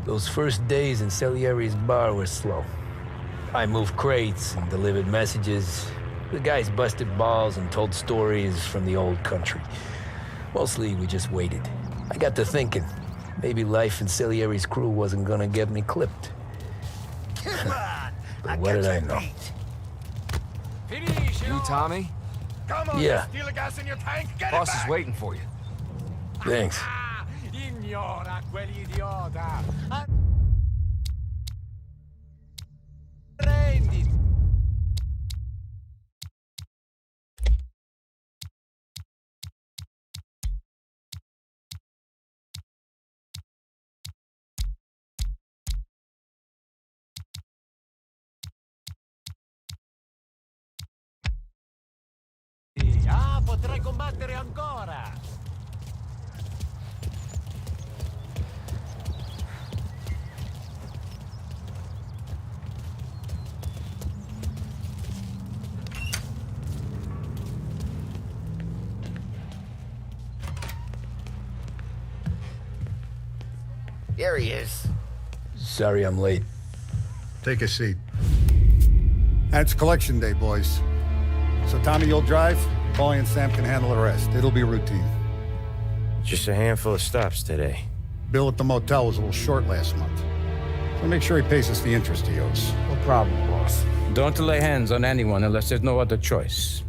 Those first days in Salieri's bar were slow. I moved crates and delivered messages. The guys busted balls and told stories from the old country. Mostly, we just waited. I got to thinking, maybe life in Salieri's crew wasn't gonna get me clipped. But what did I know? You, Tommy? Come on, Yeah. steal the gas in your tank. Get Boss it is back. waiting for you. Thanks. Ignora quell'idiota. Prenditi. Ah, potrai combattere ancora. There he is. Sorry I'm late. Take a seat. And it's collection day, boys. So Tommy, you'll drive. Paulie and Sam can handle the rest. It'll be routine. Just a handful of stops today. Bill at the motel was a little short last month. So make sure he pays us the interest he owes. No problem, boss. Don't lay hands on anyone unless there's no other choice.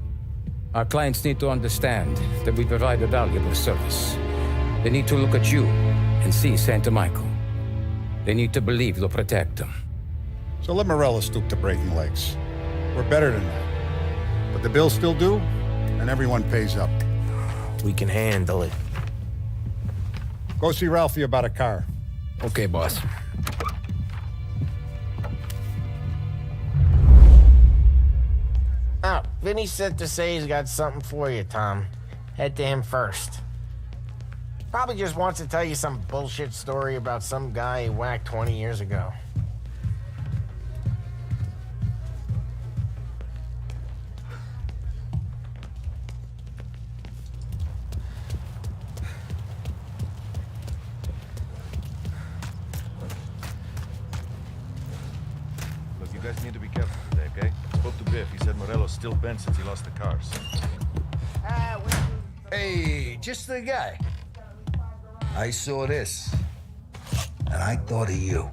Our clients need to understand that we provide a valuable service. They need to look at you and see Santa Michael. They need to believe you'll protect them. So let Morella stoop to breaking legs. We're better than that. But the bill's still due, and everyone pays up. We can handle it. Go see Ralphie about a car. Okay, boss. Oh, Vinny sent to say he's got something for you, Tom. Head to him first. Probably just wants to tell you some bullshit story about some guy he whacked 20 years ago. Look, you guys need to be careful today, okay? Spoke to Biff. He said Morello's still bent since he lost the cars. Hey, just the guy. I saw this, and I thought of you.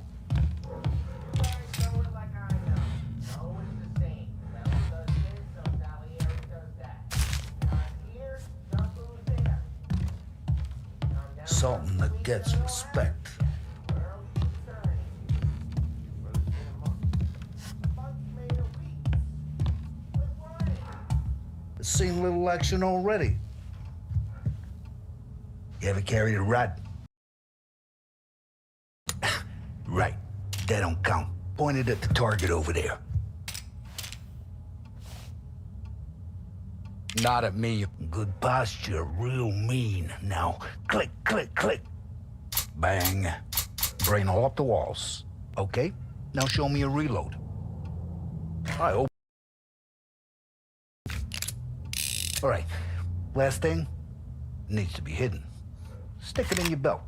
Something that gets respect. Seen little action already. You ever carried a rat? Right, that don't count. Pointed at the target over there. Not at me. Good posture, real mean. Now, click, click, click. Bang. Brain all up the walls. Okay, now show me a reload. I hope. All right, last thing, needs to be hidden. Stick it in your belt.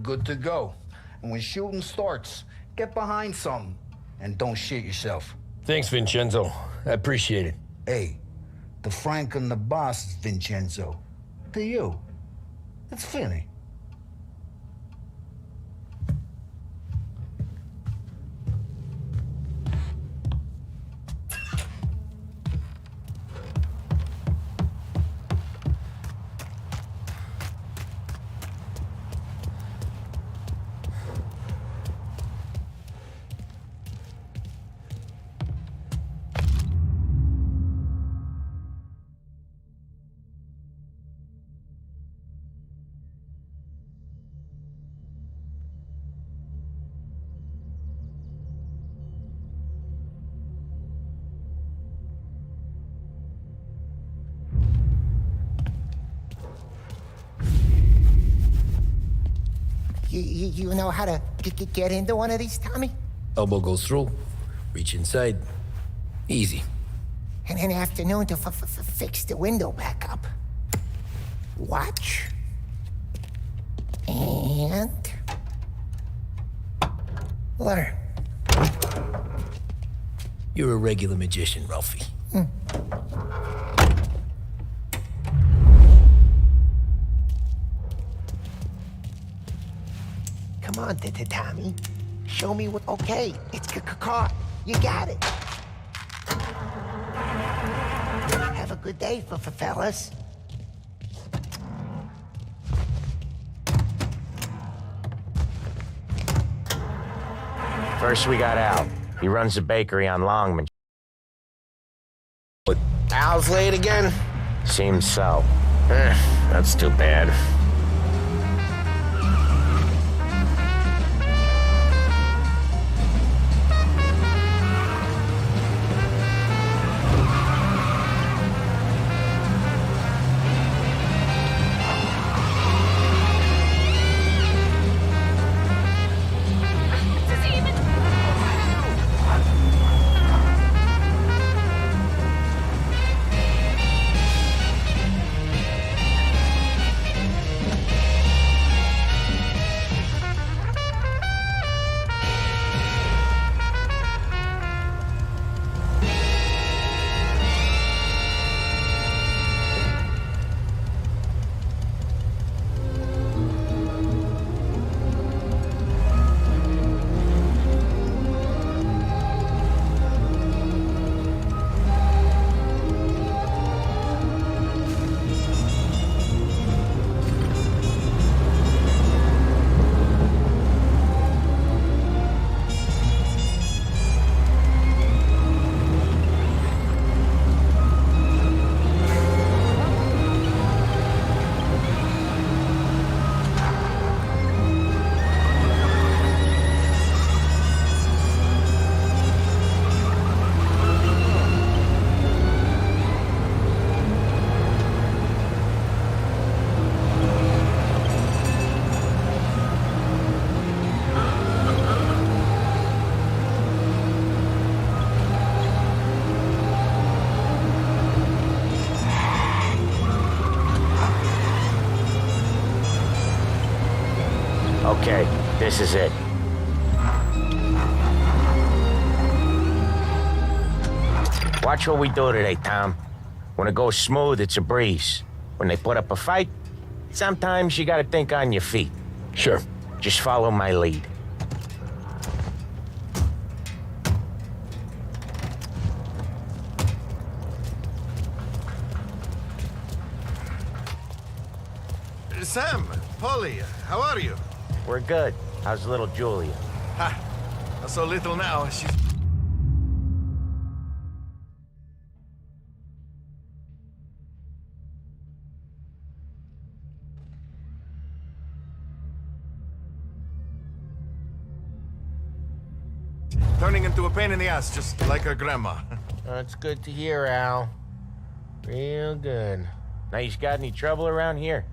Good to go. And when shooting starts, get behind something and don't shit yourself. Thanks, Vincenzo. I appreciate it. Hey, the Frank and the boss is Vincenzo. To you, it's Vinny. You know how to get into one of these, Tommy? Elbow goes through. Reach inside. Easy. And an afternoon to fix the window back up. Watch. And... Learn. You're a regular magician, Ralphie. Come on, Tommy. Show me what. Okay, it's caught. You got it. Have a good day, fellas. First, we got Al. He runs a bakery on Longman. Al's late again? Seems so. That's too bad. Okay, this is it. Watch what we do today, Tom. When it goes smooth, it's a breeze. When they put up a fight, sometimes you gotta think on your feet. Sure. Just follow my lead. Sam, Polly, how are you? We're good. How's little Julia? Ha! So little now, she's... turning into a pain in the ass, just like her grandma. That's good to hear, Al. Real good. Now, you got any trouble around here?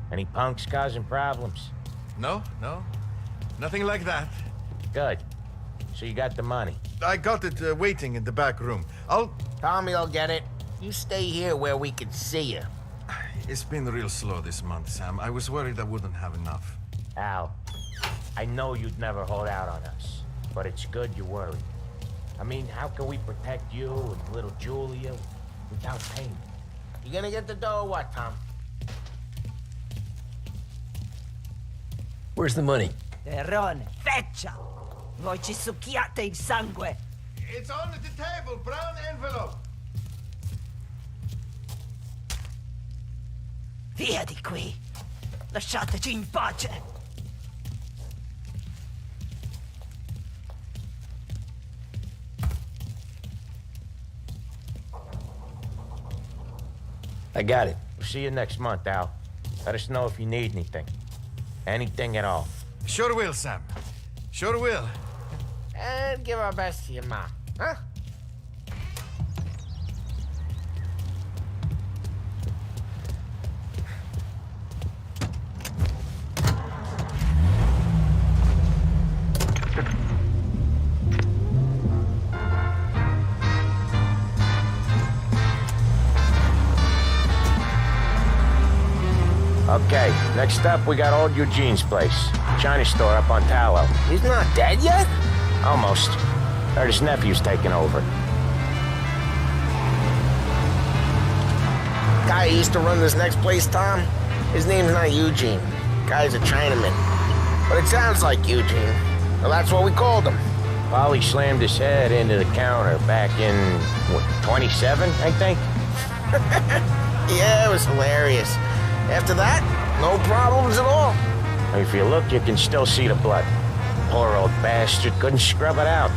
Any punks causing problems? No, nothing like that. Good. So you got the money. I got it waiting in the back room. Tommy will get it. You stay here where we can see you. It's been real slow this month, Sam. I was worried I wouldn't have enough. Al, I know you'd never hold out on us, but it's good you worry. I mean, how can we protect you and little Julia without pain? You gonna get the dough or what, Tom? Where's the money? Terrone, feccia! Voi ci succhiate il sangue! It's on the table, brown envelope. Via di qui! Lasciateci in pace! I got it. We'll see you next month, Al. Let us know if you need anything. Anything at all. Sure will, Sam. Sure will. And give our best to your ma, huh? Okay, next up we got old Eugene's place. China store up on Tallow. He's not dead yet? Almost. Heard his nephew's taking over. Guy who used to run this next place, Tom, his name's not Eugene. Guy's a Chinaman. But it sounds like Eugene. Well, that's what we called him. Polly slammed his head into the counter back in, what, 27, I think? Yeah, it was hilarious. After that, no problems at all. If you look, you can still see the blood. Poor old bastard couldn't scrub it out.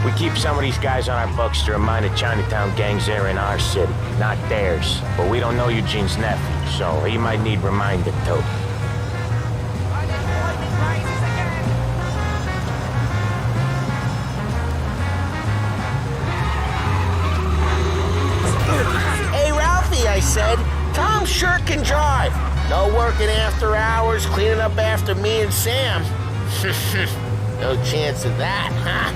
We keep some of these guys on our books to remind the Chinatown gangs they're in our city, not theirs. But we don't know Eugene's nephew, so he might need reminded too. Hey, Ralphie, I said, Tom sure can drive. No working after hours, cleaning up after me and Sam. No chance of that, huh?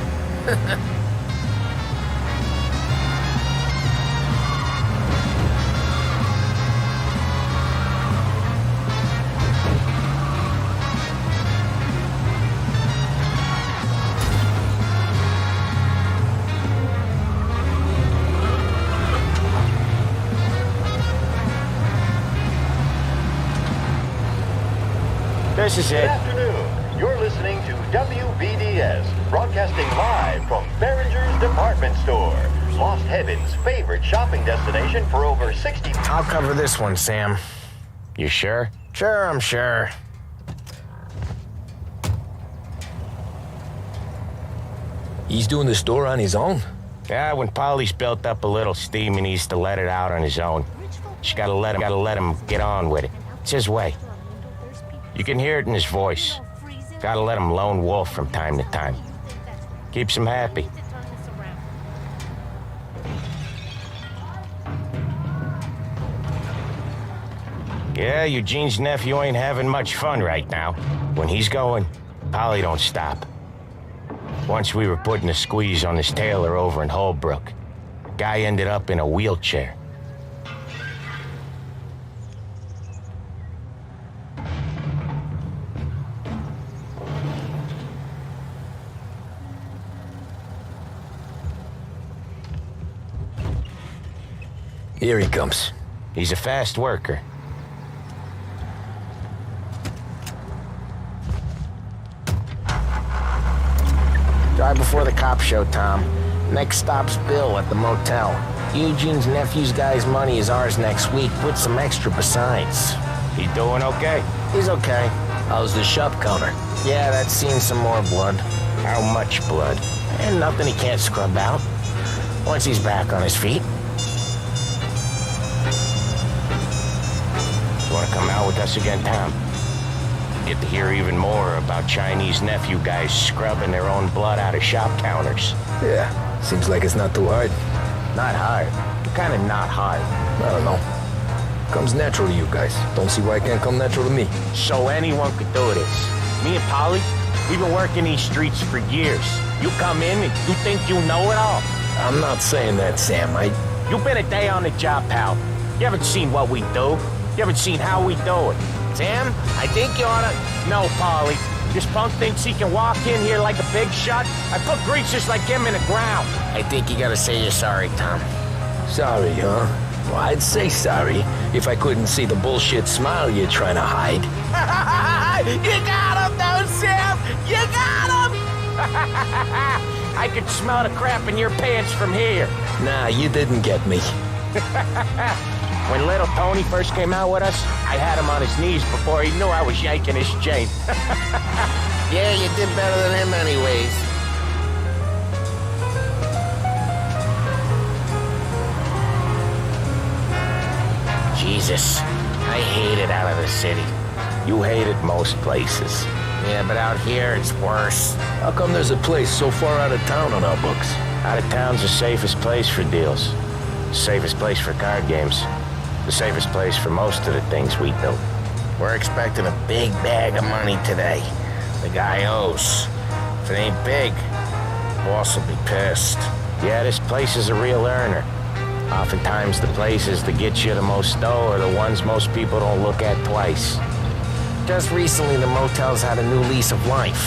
This is Good it. afternoon. You're listening to WBDS, broadcasting live from Behringer's Department Store, Lost Heaven's favorite shopping destination for over 60... I'll cover this one, Sam. You sure? Sure, I'm sure. He's doing the store on his own? Yeah, when Polly's built up a little steam, he needs to let it out on his own. Just gotta let him get on with it. It's his way. You can hear it in his voice. Gotta let him lone wolf from time to time. Keeps him happy. Yeah, Eugene's nephew ain't having much fun right now. When he's going, Polly don't stop. Once we were putting a squeeze on this tailor over in Holbrook. The guy ended up in a wheelchair. Here he comes. He's a fast worker. Drive before the cops show, Tom. Next stop's Bill at the motel. Eugene's nephew's guy's money is ours next week, with some extra besides. He doing okay? He's okay. How's the shop counter? Yeah, that's seen some more blood. How much blood? And nothing he can't scrub out. Once he's back on his feet. You want to come out with us again, Tom? Get to hear even more about Chinese nephew guys scrubbing their own blood out of shop counters. Yeah, seems like it's not too hard. Not hard. Kind of not hard. I don't know. Comes natural to you guys. Don't see why it can't come natural to me. So anyone could do this. Me and Polly, we've been working these streets for years. You come in and you think you know it all. I'm not saying that, Sam. You've been a day on the job, pal. You haven't seen what we do. You haven't seen how we do it. Sam, I think you oughta... No, Polly. This punk thinks he can walk in here like a big shot. I put greasers like him in the ground. I think you gotta say you're sorry, Tom. Sorry, huh? Well, I'd say sorry if I couldn't see the bullshit smile you're trying to hide. You got him, though, Sam! You got him! I could smell the crap in your pants from here. Nah, you didn't get me. When little Tony first came out with us, I had him on his knees before he knew I was yanking his chain. Yeah, you did better than him anyways. Jesus, I hate it out of the city. You hate it most places. Yeah, but out here, it's worse. How come there's a place so far out of town on our books? Out of town's the safest place for deals. The safest place for card games. The safest place for most of the things we do. We're expecting a big bag of money today. The guy owes. If it ain't big, boss will be pissed. Yeah, this place is a real earner. Oftentimes, the places that get you the most dough are the ones most people don't look at twice. Just recently, the motel's had a new lease of life.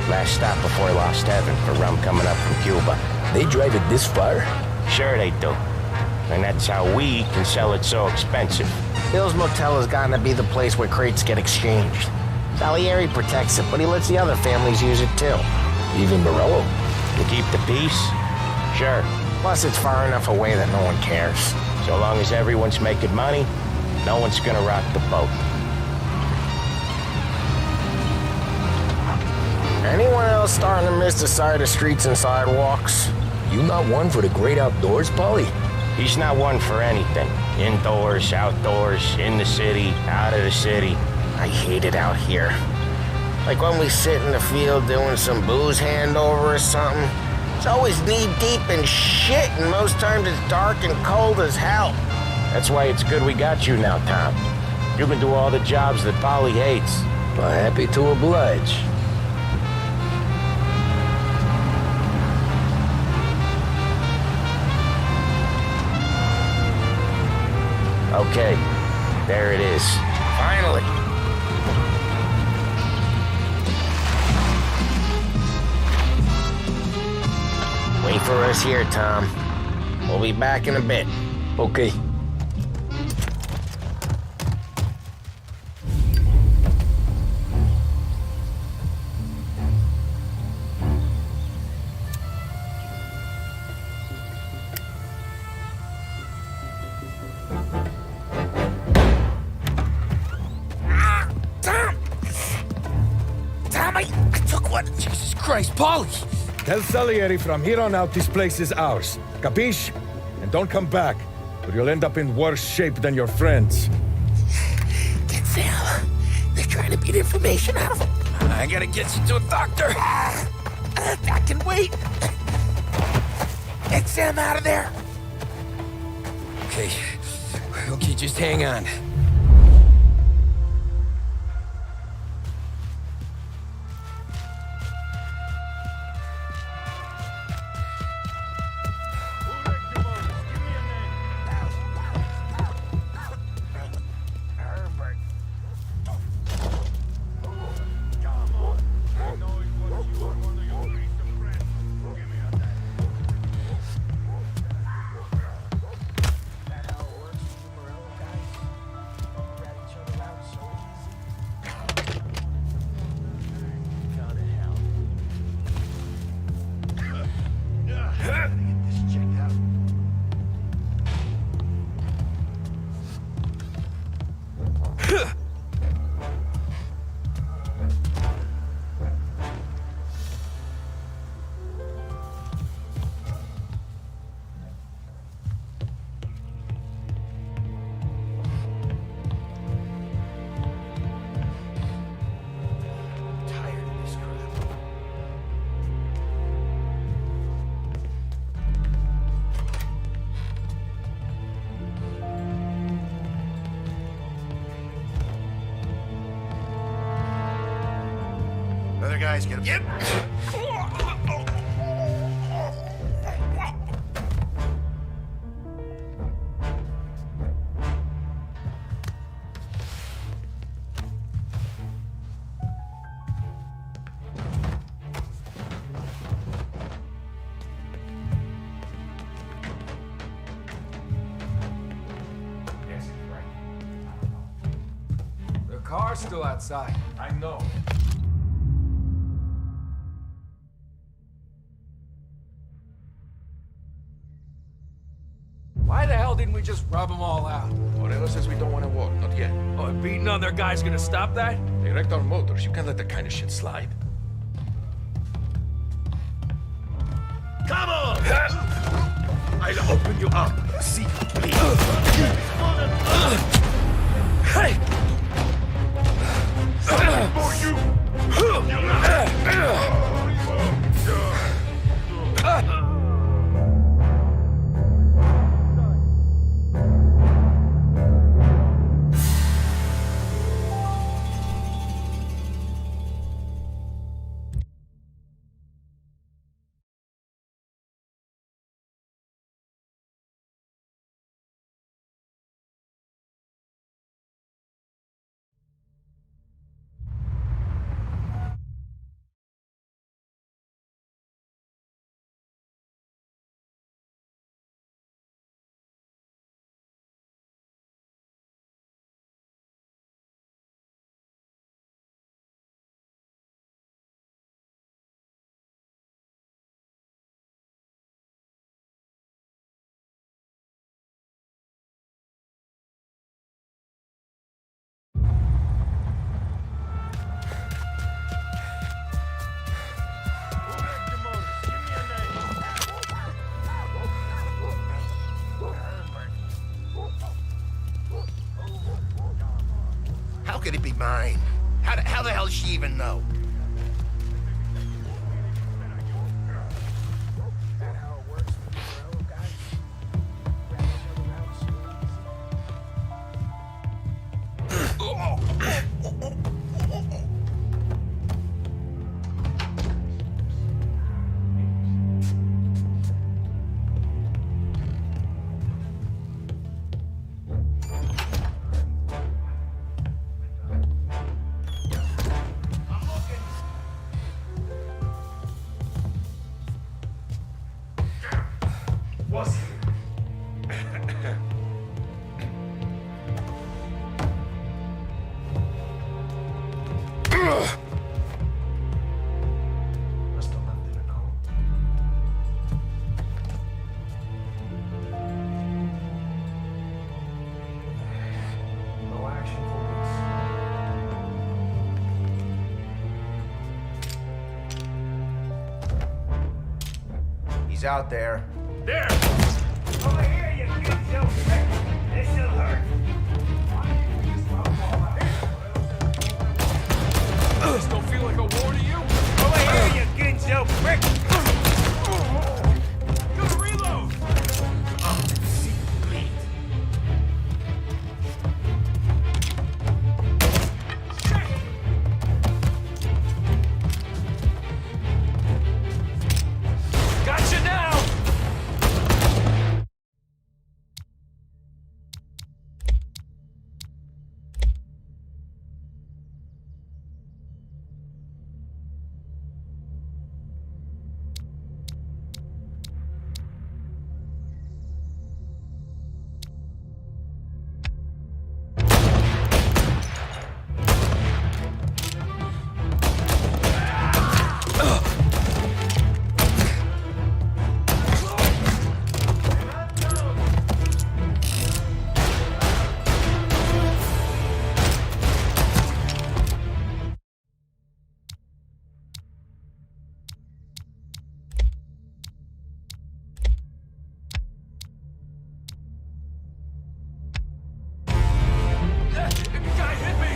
Last stop before Lost Heaven for rum coming up from Cuba. They drive it this far? Sure they do. And that's how we can sell it so expensive. Bill's Motel has gotten to be the place where crates get exchanged. Salieri protects it, but he lets the other families use it too. Even Morello? To keep the peace? Sure. Plus, it's far enough away that no one cares. So long as everyone's making money, no one's gonna rock the boat. Anyone else starting to miss the side of streets and sidewalks? You not one for the great outdoors, Paulie? He's not one for anything. Indoors, outdoors, in the city, out of the city. I hate it out here. Like when we sit in the field doing some booze handover or something. It's always knee-deep in shit, and most times it's dark and cold as hell. That's why it's good we got you now, Tom. You can do all the jobs that Polly hates. Well, happy to oblige. Okay, there it is. Finally. Wait for us here, Tom. We'll be back in a bit. Okay. Tom, I took one. Jesus Christ, Paulie! Tell Salieri from here on out this place is ours. Capiche? And don't come back, or you'll end up in worse shape than your friends. Get Sam. They're trying to beat information out of him. I gotta get you to a doctor. I can wait. Get Sam out of there. Okay. Okay, just hang on. Other guys, get him. Yep. The car's still outside. I know. Why the hell didn't we just rub them all out? Morello says we don't want to walk, not yet. Oh, and beating on their guys gonna stop that? They wrecked our motors. You can't let that kind of shit slide. Come on! I'll open you up. See, please. Hey! For you! could it be mine? How the hell does she even know? He's out there. There! Over here, you kid, you prick! This'll hurt! This don't feel like a war to you? Over here, you kid, you prick! Gotta reload! Gotcha now! Guy hit me!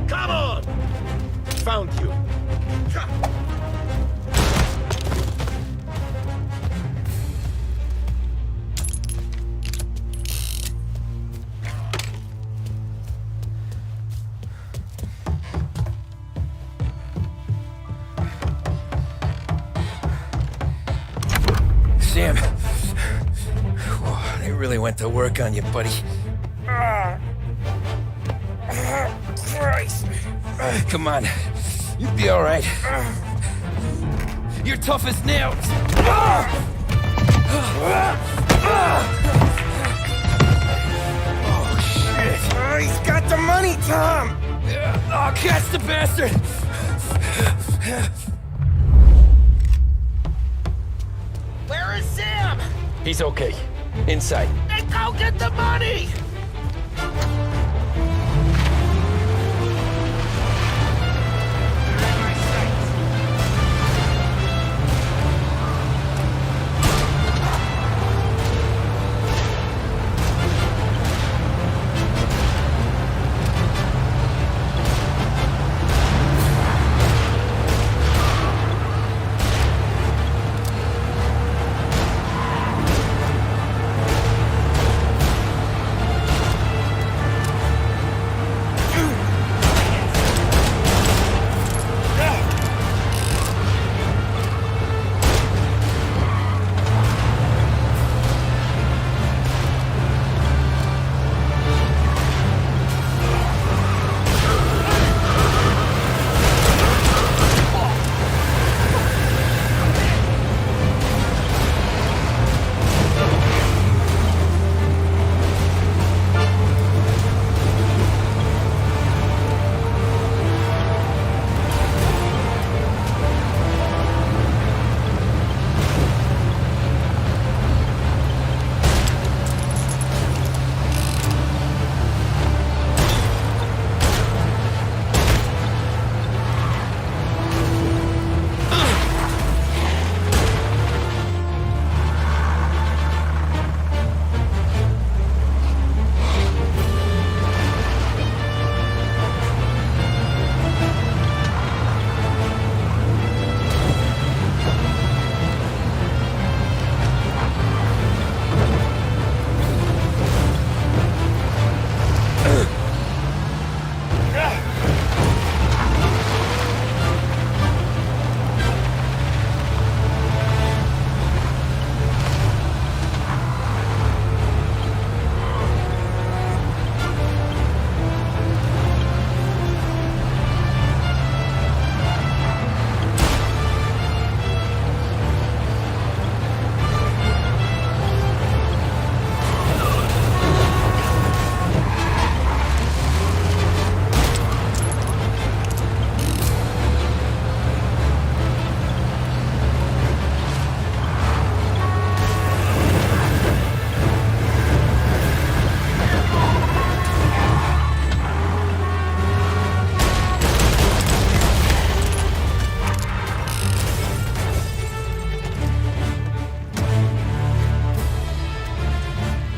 Come on! Found you. Sam. Whoa, they really went to work on you, buddy. Christ. Come on. You'll be all right. You're tough as nails. Oh, shit. He's got the money, Tom. Oh, catch the bastard. Where is Sam? He's okay. Inside. Then go get the money!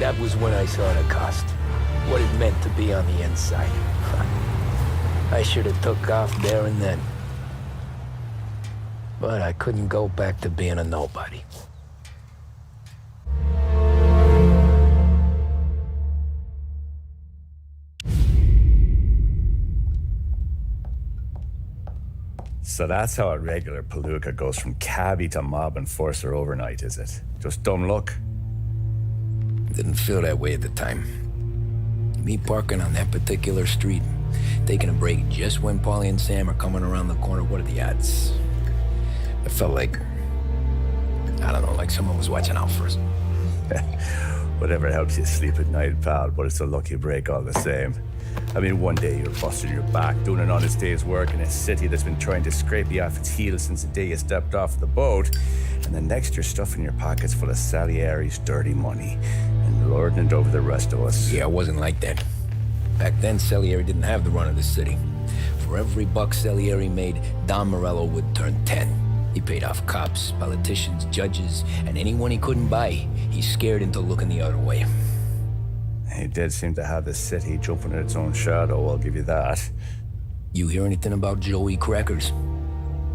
That was when I saw the cost. What it meant to be on the inside. I should have took off there and then. But I couldn't go back to being a nobody. So that's how a regular palooka goes from cabbie to mob enforcer overnight, is it? Just dumb luck? Didn't feel that way at the time. Me parking on that particular street, taking a break just when Paulie and Sam are coming around the corner, what are the odds? It felt like, I don't know, like someone was watching out for us. Whatever helps you sleep at night, pal, but it's a lucky break all the same. I mean, one day you're busting your back, doing an honest day's work in a city that's been trying to scrape you off its heels since the day you stepped off the boat, and then next you're stuffing your pockets full of Salieri's dirty money and lording it over the rest of us. Yeah, it wasn't like that. Back then, Salieri didn't have the run of the city. For every buck Salieri made, Don Morello would turn 10. He paid off cops, politicians, judges, and anyone he couldn't buy, he scared into looking the other way. He did seem to have the city jumping at its own shadow, I'll give you that. You hear anything about Joey Crackers?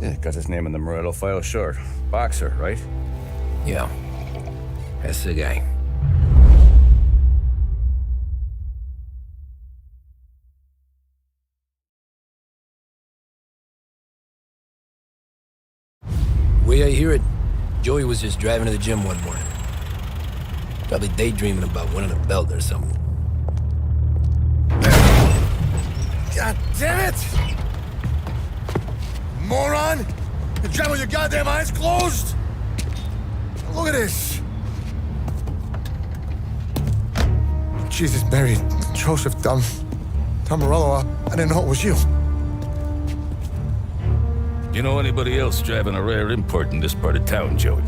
Yeah, got his name in the Morello file, sure. Boxer, right? Yeah, that's the guy. Way I hear it, Joey was just driving to the gym one morning. Probably daydreaming about winning a belt or something. God damn it! Moron! You're driving with your goddamn eyes closed? Look at this! Jesus, Mary, Joseph, Tom Morello, I didn't know it was you. You know anybody else driving a rare import in this part of town, Joey?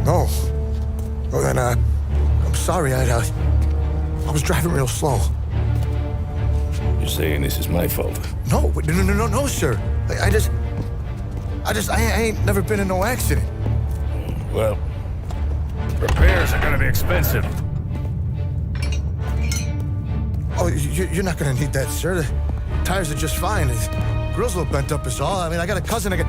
No. Well, then, I'm sorry, I was driving real slow. You're saying this is my fault? No, sir. I ain't never been in no accident. Well, repairs are gonna be expensive. Oh, you're not gonna need that, sir. The tires are just fine. The grill's a little bent up is all. I mean, I got a cousin that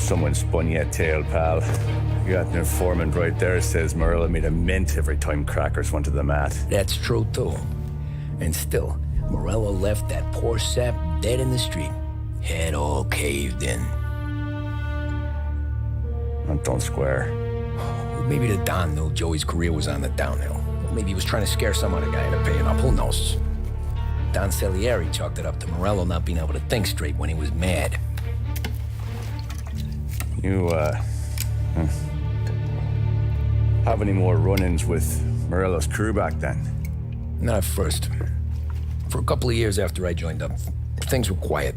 Someone spun you a tale, pal. You got an informant right there says Morello made a mint every time Crackers went to the mat. That's true, too. And still, Morello left that poor sap dead in the street. Head all caved in. Don't square. Maybe the Don knew Joey's career was on the downhill. Maybe he was trying to scare some other guy into paying up. Who knows? Don Salieri chalked it up to Morello not being able to think straight when he was mad. You, have any more run-ins with Morello's crew back then? Not at first. For a couple of years after I joined up, things were quiet.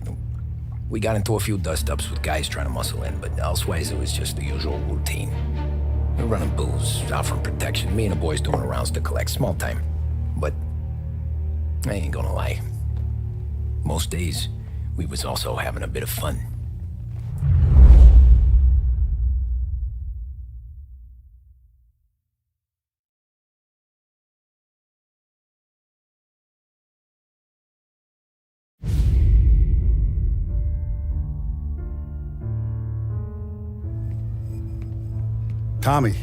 We got into a few dust-ups with guys trying to muscle in, but elsewise it was just the usual routine. We were running booze, offering protection, me and the boys doing the rounds to collect, small time. But I ain't gonna lie. Most days, we was also having a bit of fun. Tommy,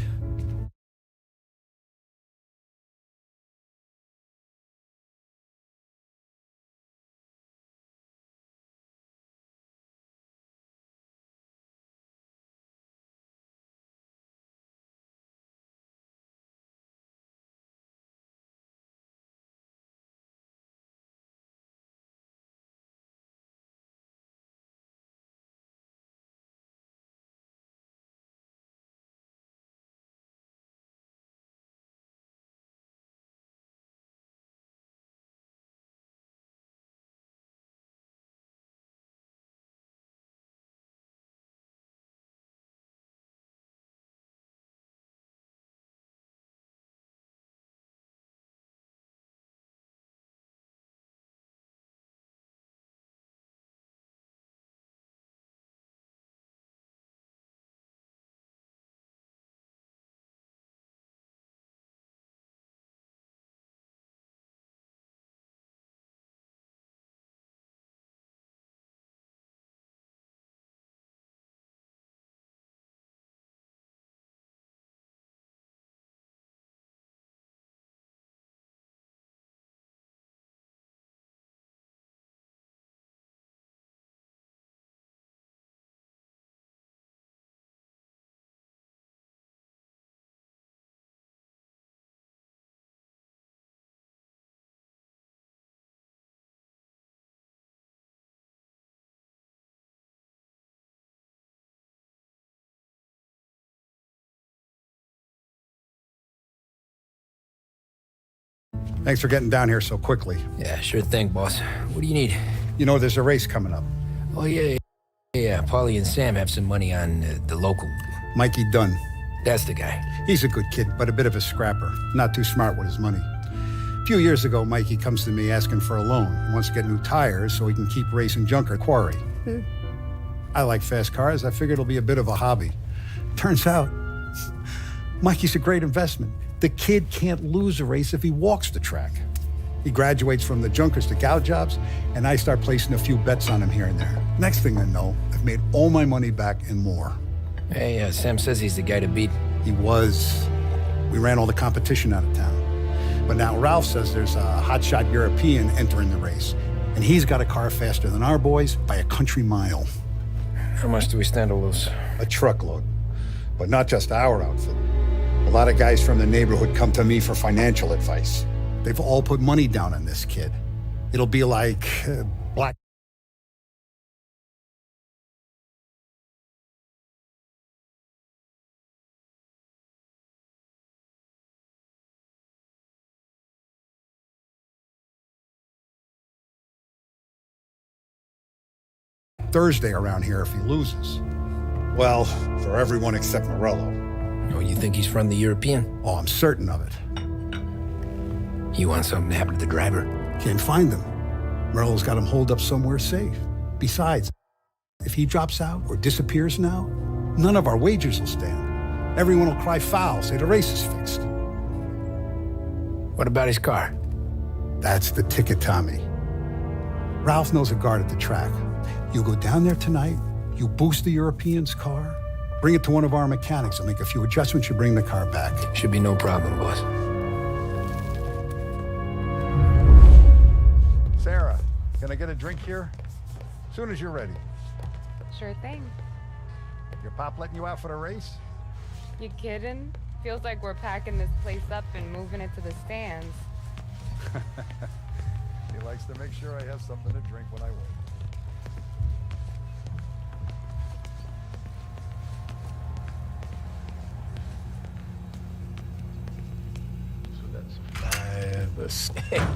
Thanks for getting down here so quickly. Yeah, sure thing, boss. What do you need? You know there's a race coming up. Oh, yeah. Paulie and Sam have some money on the local. Mikey Dunn. That's the guy. He's a good kid, but a bit of a scrapper. Not too smart with his money. A few years ago, Mikey comes to me asking for a loan. He wants to get new tires so he can keep racing junker quarry. I like fast cars. I figured it'll be a bit of a hobby. Turns out, Mikey's a great investment. The kid can't lose a race if he walks the track. He graduates from the junkers to gal jobs, and I start placing a few bets on him here and there. Next thing I know, I've made all my money back and more. Hey, Sam says he's the guy to beat. He was. We ran all the competition out of town. But now Ralph says there's a hotshot European entering the race, and he's got a car faster than our boys by a country mile. How much do we stand to lose? A truckload. But not just our outfit. A lot of guys from the neighborhood come to me for financial advice. They've all put money down on this kid. It'll be like black. Thursday around here if he loses. Well, for everyone except Morello. Oh, you think he's from the European? Oh, I'm certain of it. You want something to happen to the driver? Can't find him. Morello's got him holed up somewhere safe. Besides, if he drops out or disappears now, none of our wagers will stand. Everyone will cry foul, say the race is fixed. What about his car? That's the ticket, Tommy. Ralph knows a guard at the track. You go down there tonight, you boost the European's car, bring it to one of our mechanics, and make a few adjustments, you bring the car back. Should be no problem, boss. Sarah, can I get a drink here? As soon as you're ready. Sure thing. Your pop letting you out for the race? You kidding? Feels like we're packing this place up and moving it to the stands. He likes to make sure I have something to drink when I work.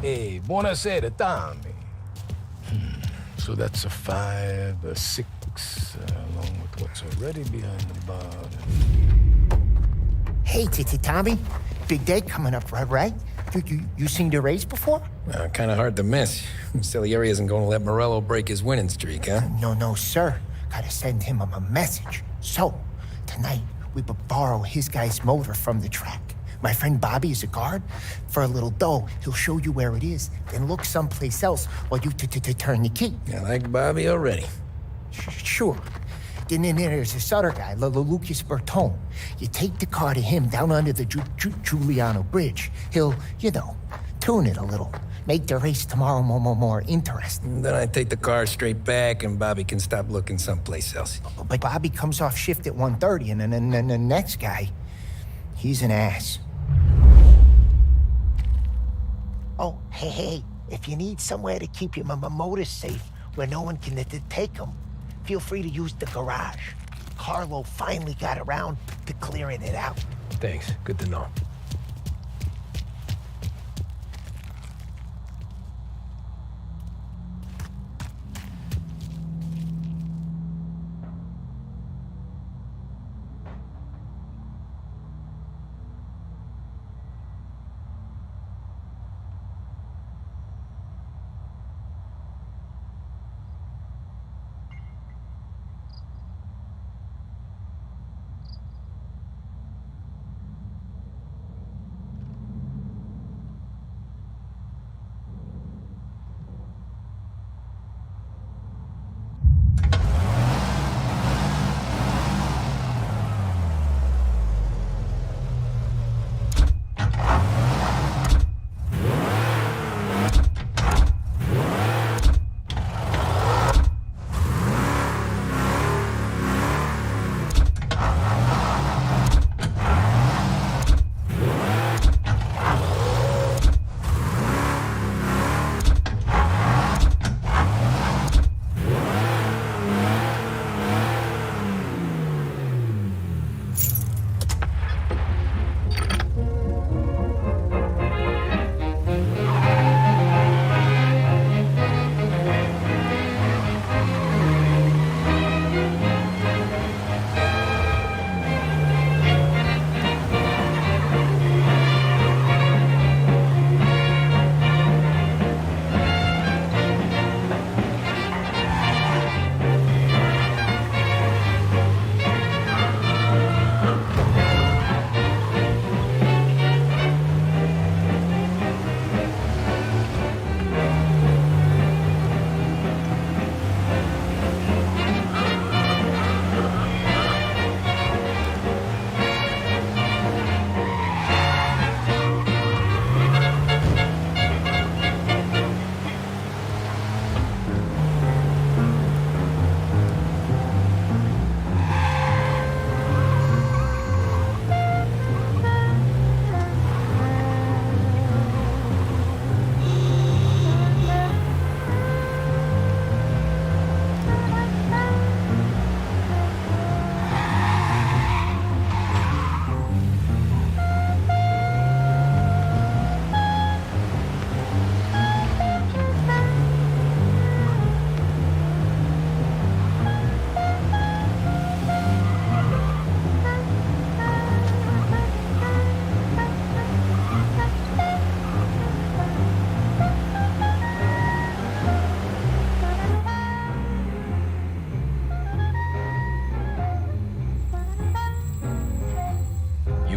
Hey, buonasera, Tommy. So that's a 5, a 6, along with what's already behind the bar. Hey, Tommy. Big day coming up, right? You seen the race before? Kind of hard to miss. Salieri isn't going to let Morello break his winning streak, huh? No, sir. Gotta send him a message. So, tonight, we borrow his guy's motor from the track. My friend Bobby is a guard. For a little dough, he'll show you where it is, then look someplace else while you turn the key. I like Bobby already. Sure. Then there's this other guy, Lucas Bertone. You take the car to him down under the Giuliano Bridge. He'll, tune it a little. Make the race tomorrow more interesting. Then I take the car straight back and Bobby can stop looking someplace else. But Bobby comes off shift at 1:30, and then the next guy, he's an ass. Oh, hey, if you need somewhere to keep your motor safe where no one can take them, feel free to use the garage. Carlo finally got around to clearing it out. Thanks. Good to know.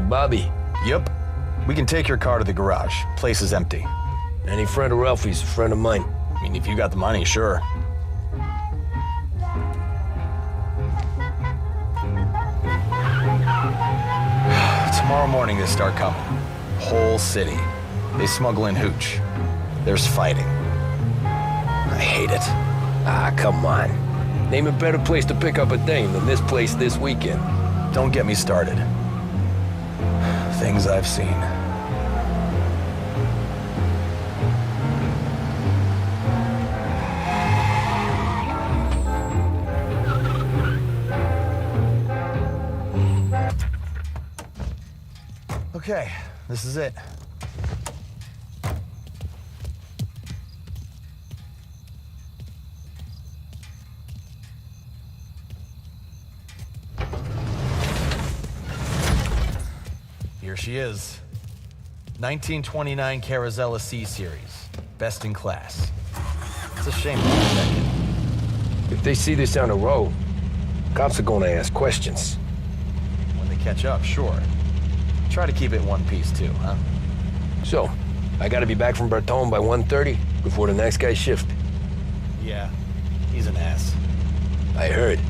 Bobby? Yep. We can take your car to the garage. Place is empty. Any friend of Ralphie's a friend of mine. I mean, if you got the money, sure. Tomorrow morning they start coming. Whole city. They smuggle in hooch. There's fighting. I hate it. Ah, come on. Name a better place to pick up a dame than this place this weekend. Don't get me started. Things I've seen. Okay, this is it. Here she is. 1929 Carazella C-Series. Best in class. It's a shame to check it. If they see this on the road, cops are gonna ask questions. When they catch up, sure. Try to keep it one piece too, huh? So, I gotta be back from Bertone by 1:30 before the next guy's shift. Yeah, he's an ass. I heard.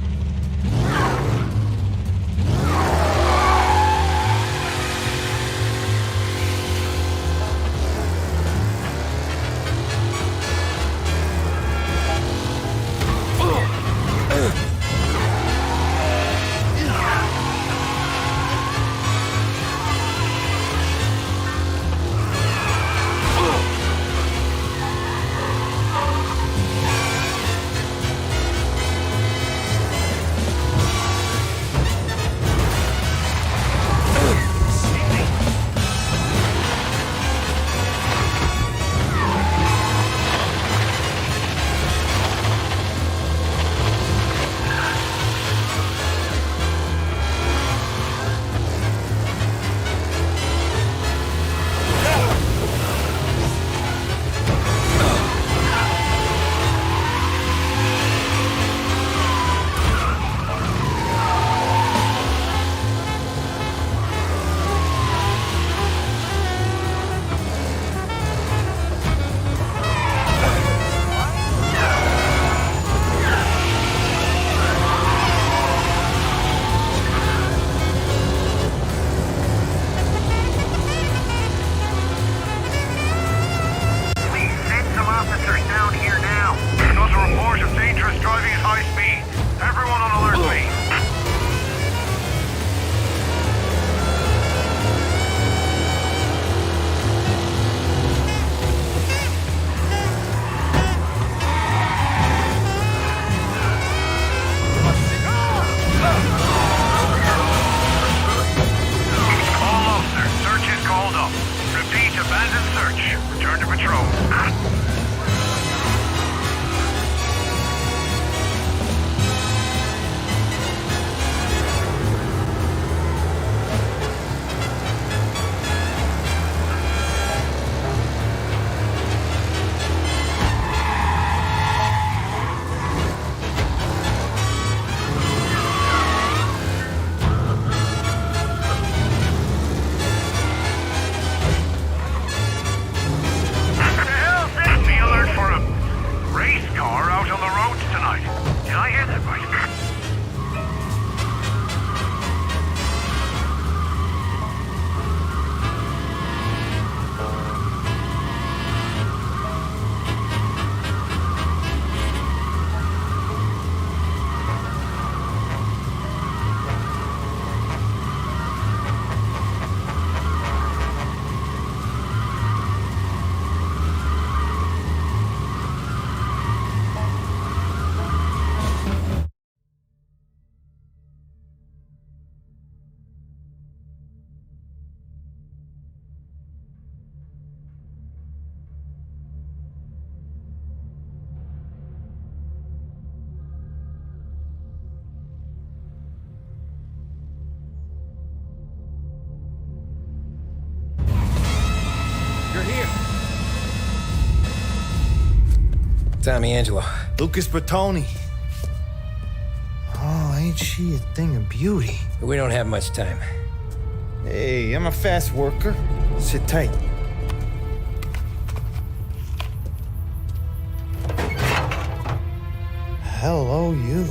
Tommy Angelo. Lucas Bertoni. Oh, ain't she a thing of beauty? We don't have much time. Hey, I'm a fast worker. Sit tight. Hello, you.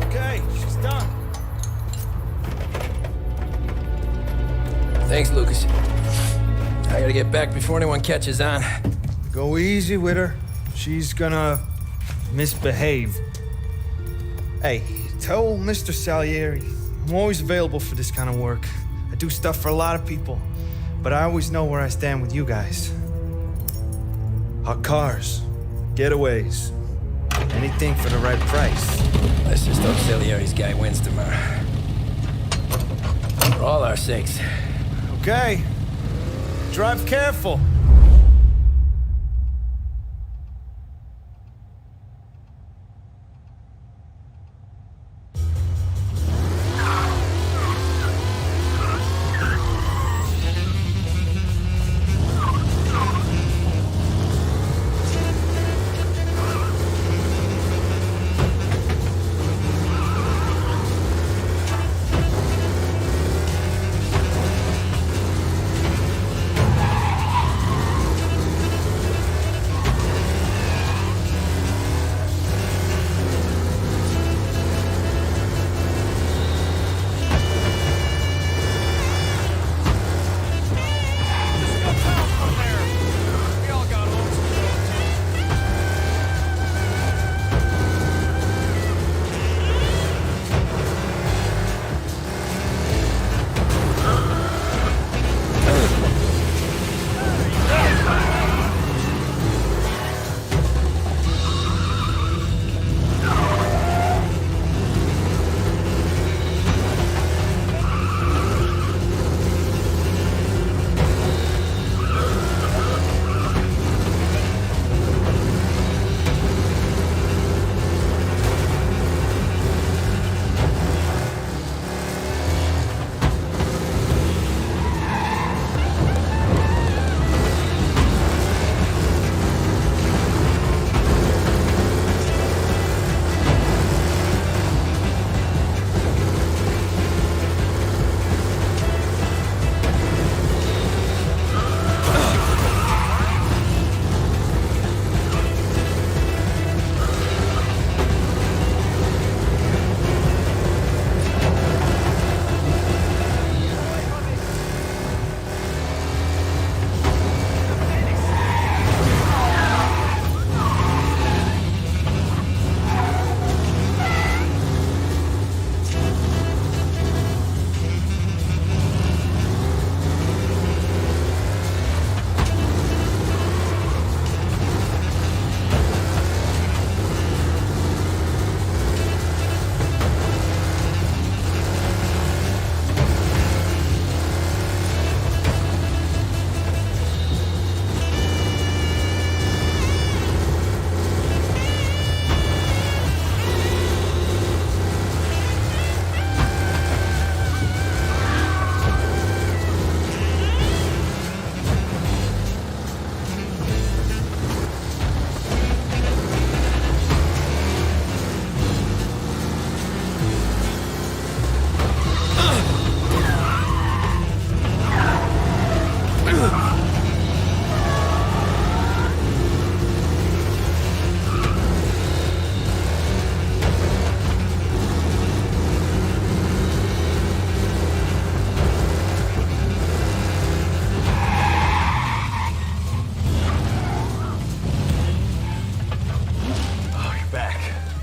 Okay, she's done. Thanks, Lucas. I gotta get back before anyone catches on. Go easy with her. She's gonna misbehave. Hey, tell Mr. Salieri I'm always available for this kind of work. I do stuff for a lot of people, but I always know where I stand with you guys. Hot cars, getaways, anything for the right price. Let's just hope Salieri's guy wins tomorrow. For all our sakes. Okay. Drive careful.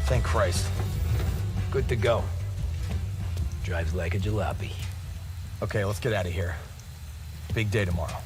Thank Christ. Good to go. Drives like a jalopy. Okay, let's get out of here. Big day tomorrow.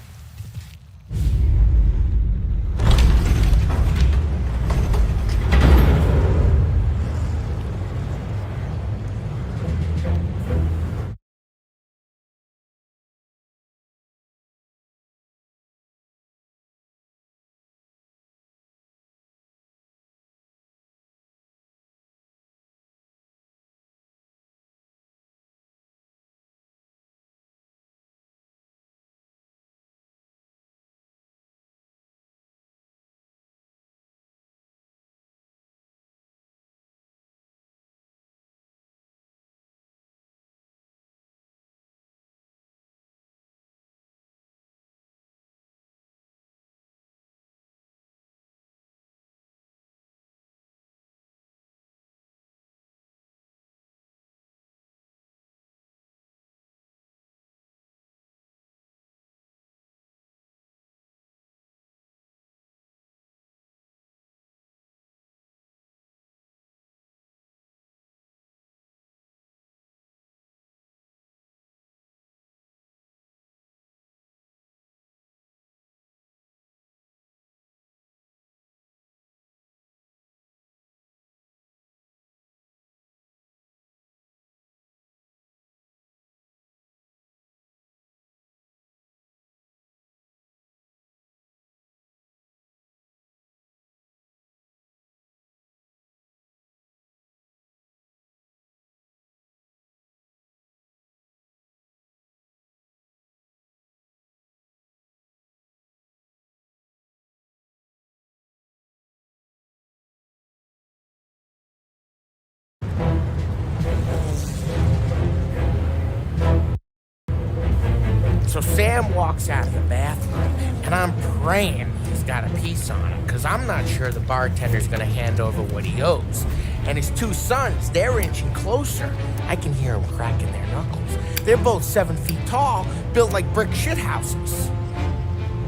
So Sam walks out of the bathroom, and I'm praying he's got a piece on him, because I'm not sure the bartender's going to hand over what he owes. And his two sons, they're inching closer. I can hear them cracking their knuckles. They're both 7 feet tall, built like brick shithouses.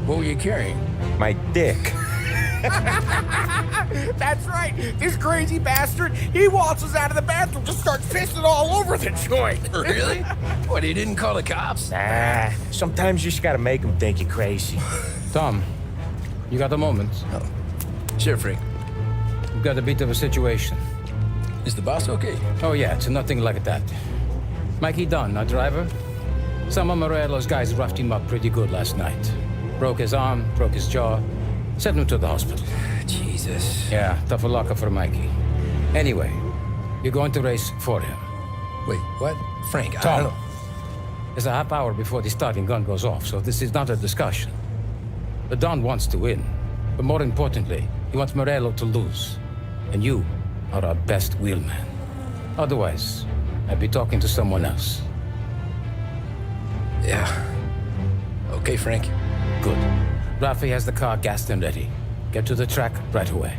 What were you carrying? My dick. That's right. This crazy bastard, he waltzes out of the bathroom, just starts pissing all over the joint. Really? What, he didn't call the cops? Nah, sometimes you just gotta make them think you're crazy. Tom, you got a moment? Oh. Sure, Frank. We've got a bit of a situation. Is the boss okay? Oh, yeah, it's nothing like that. Mikey Dunn, our driver. Some of Morello's guys roughed him up pretty good last night. Broke his arm, broke his jaw. Sent him to the hospital. Jesus. Yeah, tough luck for Mikey. Anyway, you're going to race for him. Wait, what? Frank, I Tom, don't know. there's a half hour before the starting gun goes off, so this is not a discussion. The Don wants to win, but more importantly, he wants Morello to lose. And you are our best wheelman. Otherwise, I'd be talking to someone else. Yeah. Okay, Frank. Good. Rafi has the car gassed and ready. Get to the track right away.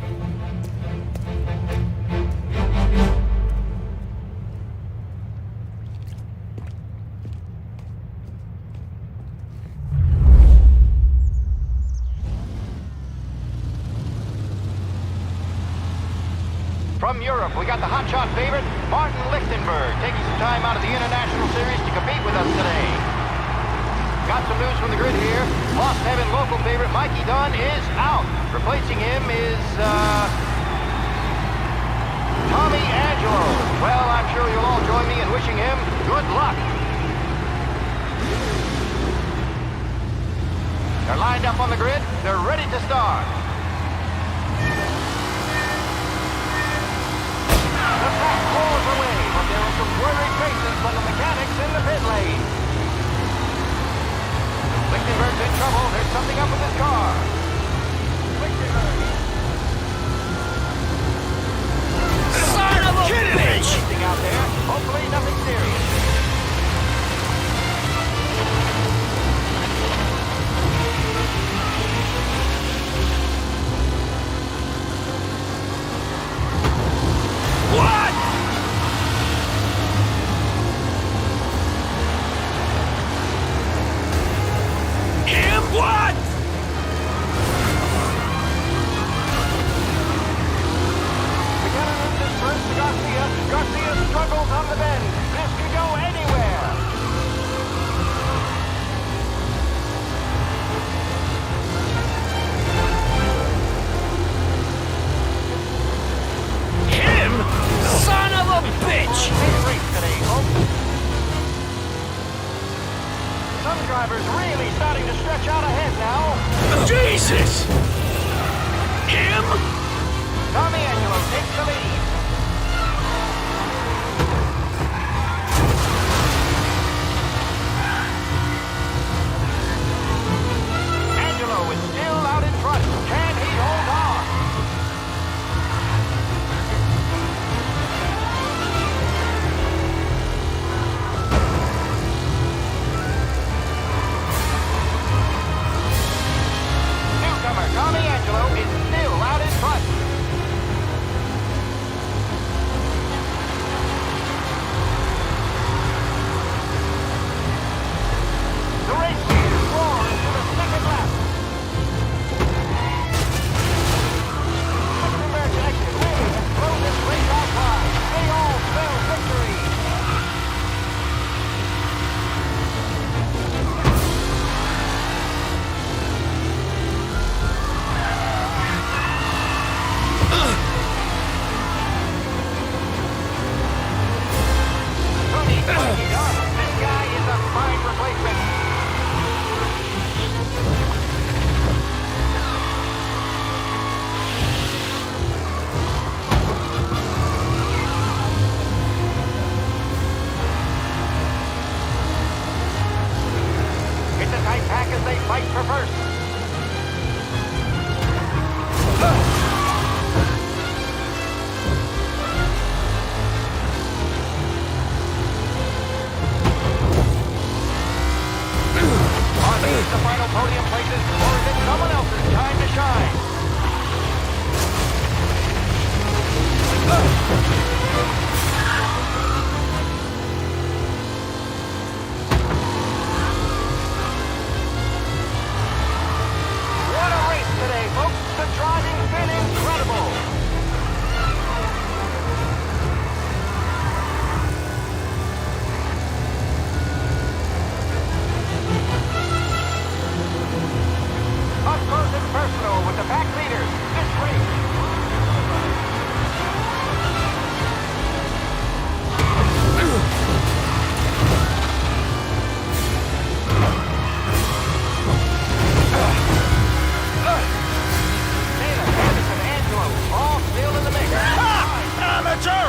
From Europe, we got the hotshot favorite, Martin Lichtenberg, taking some time out of the International Series to compete with us today. Got some news from the grid here. Lost Heaven local favorite Mikey Dunn is out. Replacing him is, Tommy Angelo. Well, I'm sure you'll all join me in wishing him good luck. They're lined up on the grid. They're ready to start. The track rolls away, but there are some worried faces from the mechanics in the pit lane. Lichtenberg's in trouble. There's something up with his car. Lichtenberg. Son of a bitch! Racing out there. Hopefully nothing serious. What? Him? What? McKinnon is first to Garcia. Garcia struggles on the bend. This could go anywhere. Him? Son of a bitch! Big race today, folks. Some drivers really starting to stretch out ahead now. Jesus! Him? Tommy Angelo takes the lead. Angelo is still out in front. Can he hold on? Newcomer Tommy Angelo is still out in front. The race leaders roar into the second lap. Lichtenberg's exit really has thrown this race out wide. They all spell victory. Tony, this guy is a fine replacement. It's a tight pack as they fight for first. the final podium places, or is it someone else's time to shine? What a race today, folks! The driving's been incredible! Up close and personal with the pack leaders this race. Taylor, Anderson, Angelo, all still in the mix. Amateur!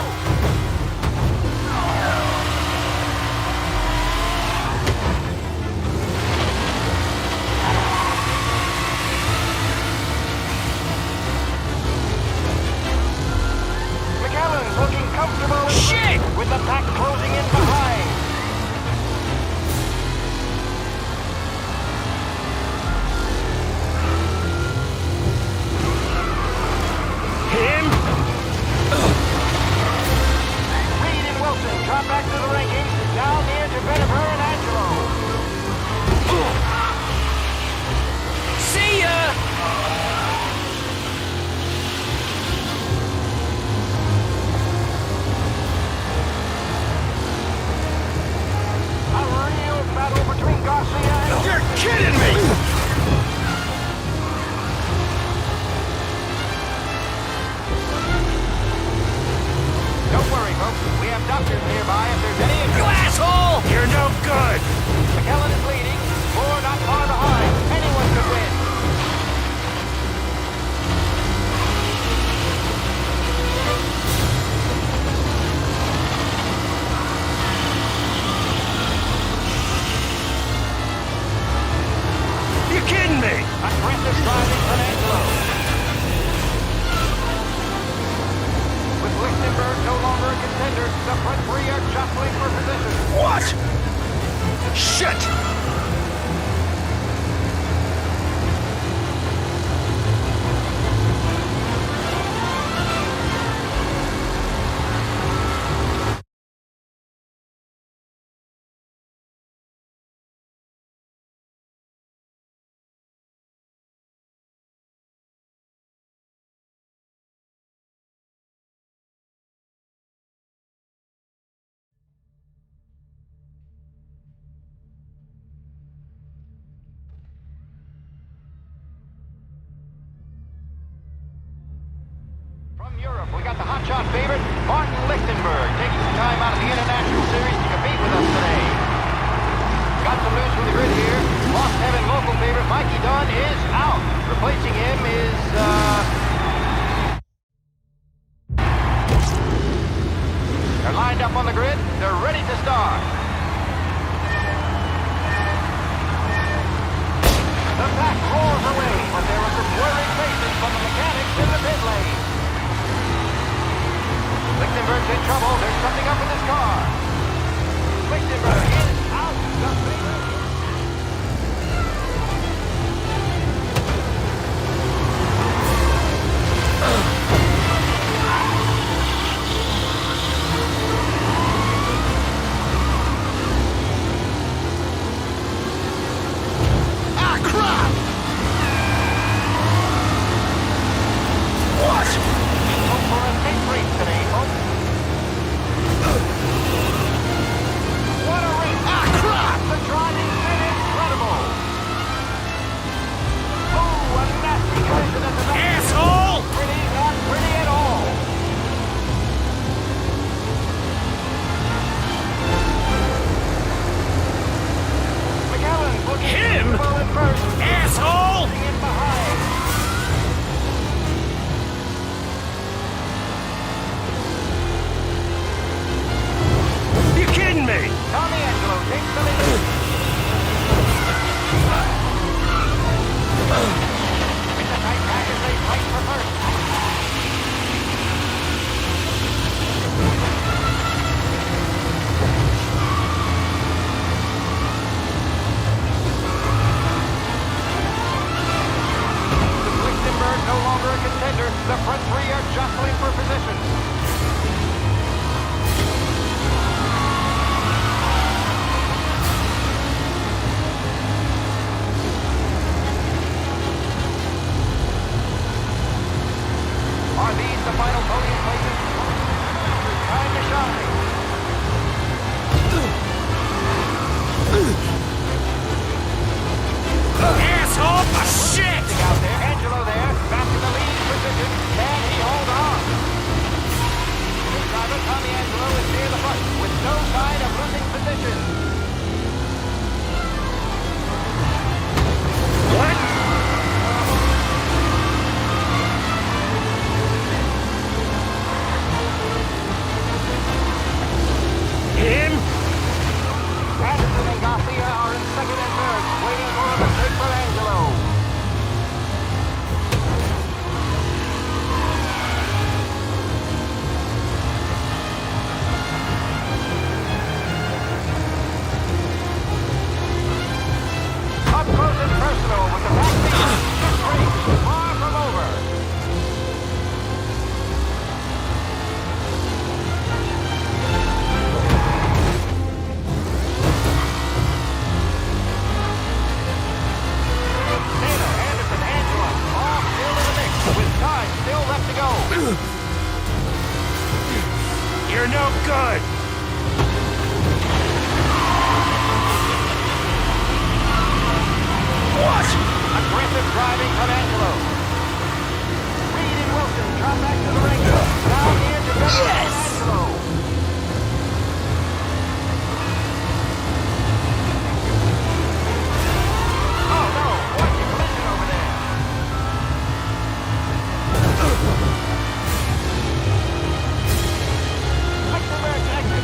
McAllen's looking comfortable. Shit! With the pack closing in behind. Him? Reed and Wilson drop back to the rankings, down near to Bennifer and Angelo. See ya! A real battle between Garcia and... You're kidding me! Don't worry, folks. We have doctors nearby if there's any... You asshole! You're no good! McKellen is leading. Moore not far behind. Anyone could win. You're kidding me! Aggressive driving from Angelo. With Lichtenberg no longer a contender, the front three are jostling for position. What? Shit! From Europe, we got the hotshot favorite, Martin Lichtenberg, taking some time out of the International Series to compete with us today. Got some news from the grid here. Lost Heaven local favorite Mikey Dunn is out. Replacing him is, They're lined up on the grid. They're ready to start. The pack roars away, but there are some worried faces from the mechanics in the pit lane. Lichtenberg's in trouble. There's something up with his car. Lichtenberg is out. The favorite. Ah, crap! What? Hope for a safe race today, folks. What a race! Ah, crap! The drive for a contender. The front three are jostling for position. Are these the final podium places? Time to shine. Asshole! Oh, shit! Out there, Angelo there, back in the lead position. Can he hold on? New driver Tommy Angelo is near the front with no sign of losing position. What? Him? Anderson and Garcia are in second and third, waiting for a mistake for Angelo. Up close and personal with the backseat. This race is far from over. Still left to go. You're no good. What? Aggressive driving from Angelo. Reed and Wilson drop back to the ring. Now here to Angelo. Oh no, what's the collision over there?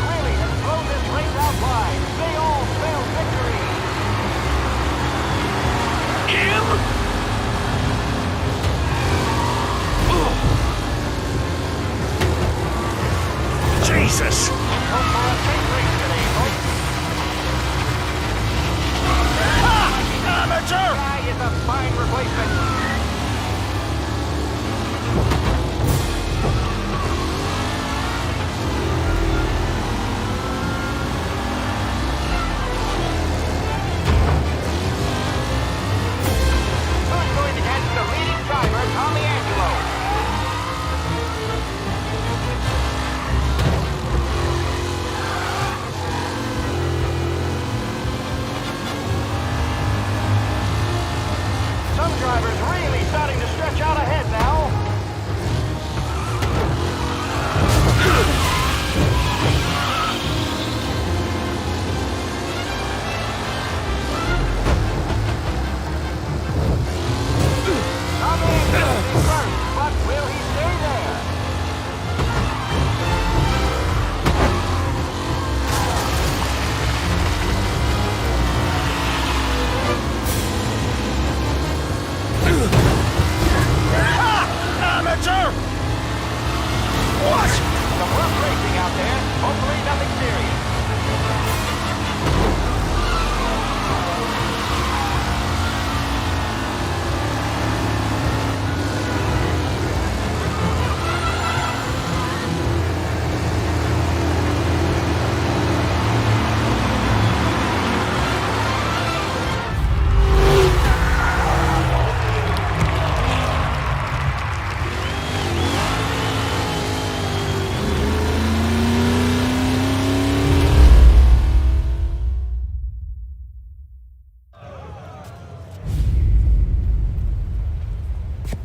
Really has blown this race out wide. They all spell victory. Him? Jesus! Hope for a safe race today, folks. Amateur! Guy is a fine replacement. Some drivers really starting to stretch out ahead now. First, but will he stay there? Amateur! What? Some rough racing out there. Hopefully nothing serious.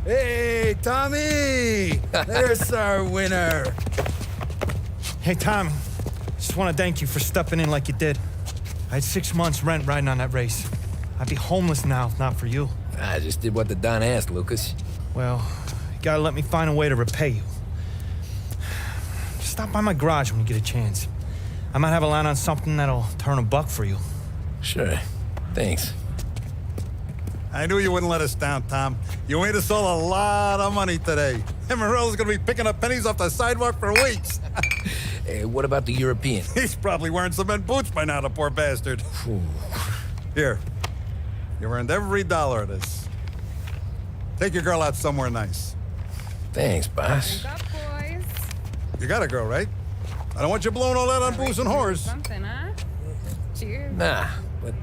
Hey, Tommy! There's our winner. Hey, Tommy. Just want to thank you for stepping in like you did. I had 6 months rent riding on that race. I'd be homeless now if not for you. I just did what the Don asked, Lucas. Well, you gotta let me find a way to repay you. Just stop by my garage when you get a chance. I might have a line on something that'll turn $1 for you. Sure. Thanks. I knew you wouldn't let us down, Tom. You made us all a lot of money today. And Morello's gonna be picking up pennies off the sidewalk for weeks. Hey, what about the European? He's probably wearing cement boots by now, the poor bastard. Here. You earned every dollar of this. Take your girl out somewhere nice. Thanks, boss. Drink up, boys. You got a girl, right? I don't want you blowing all that on booze and whores. Something, huh? Cheers. Nah, but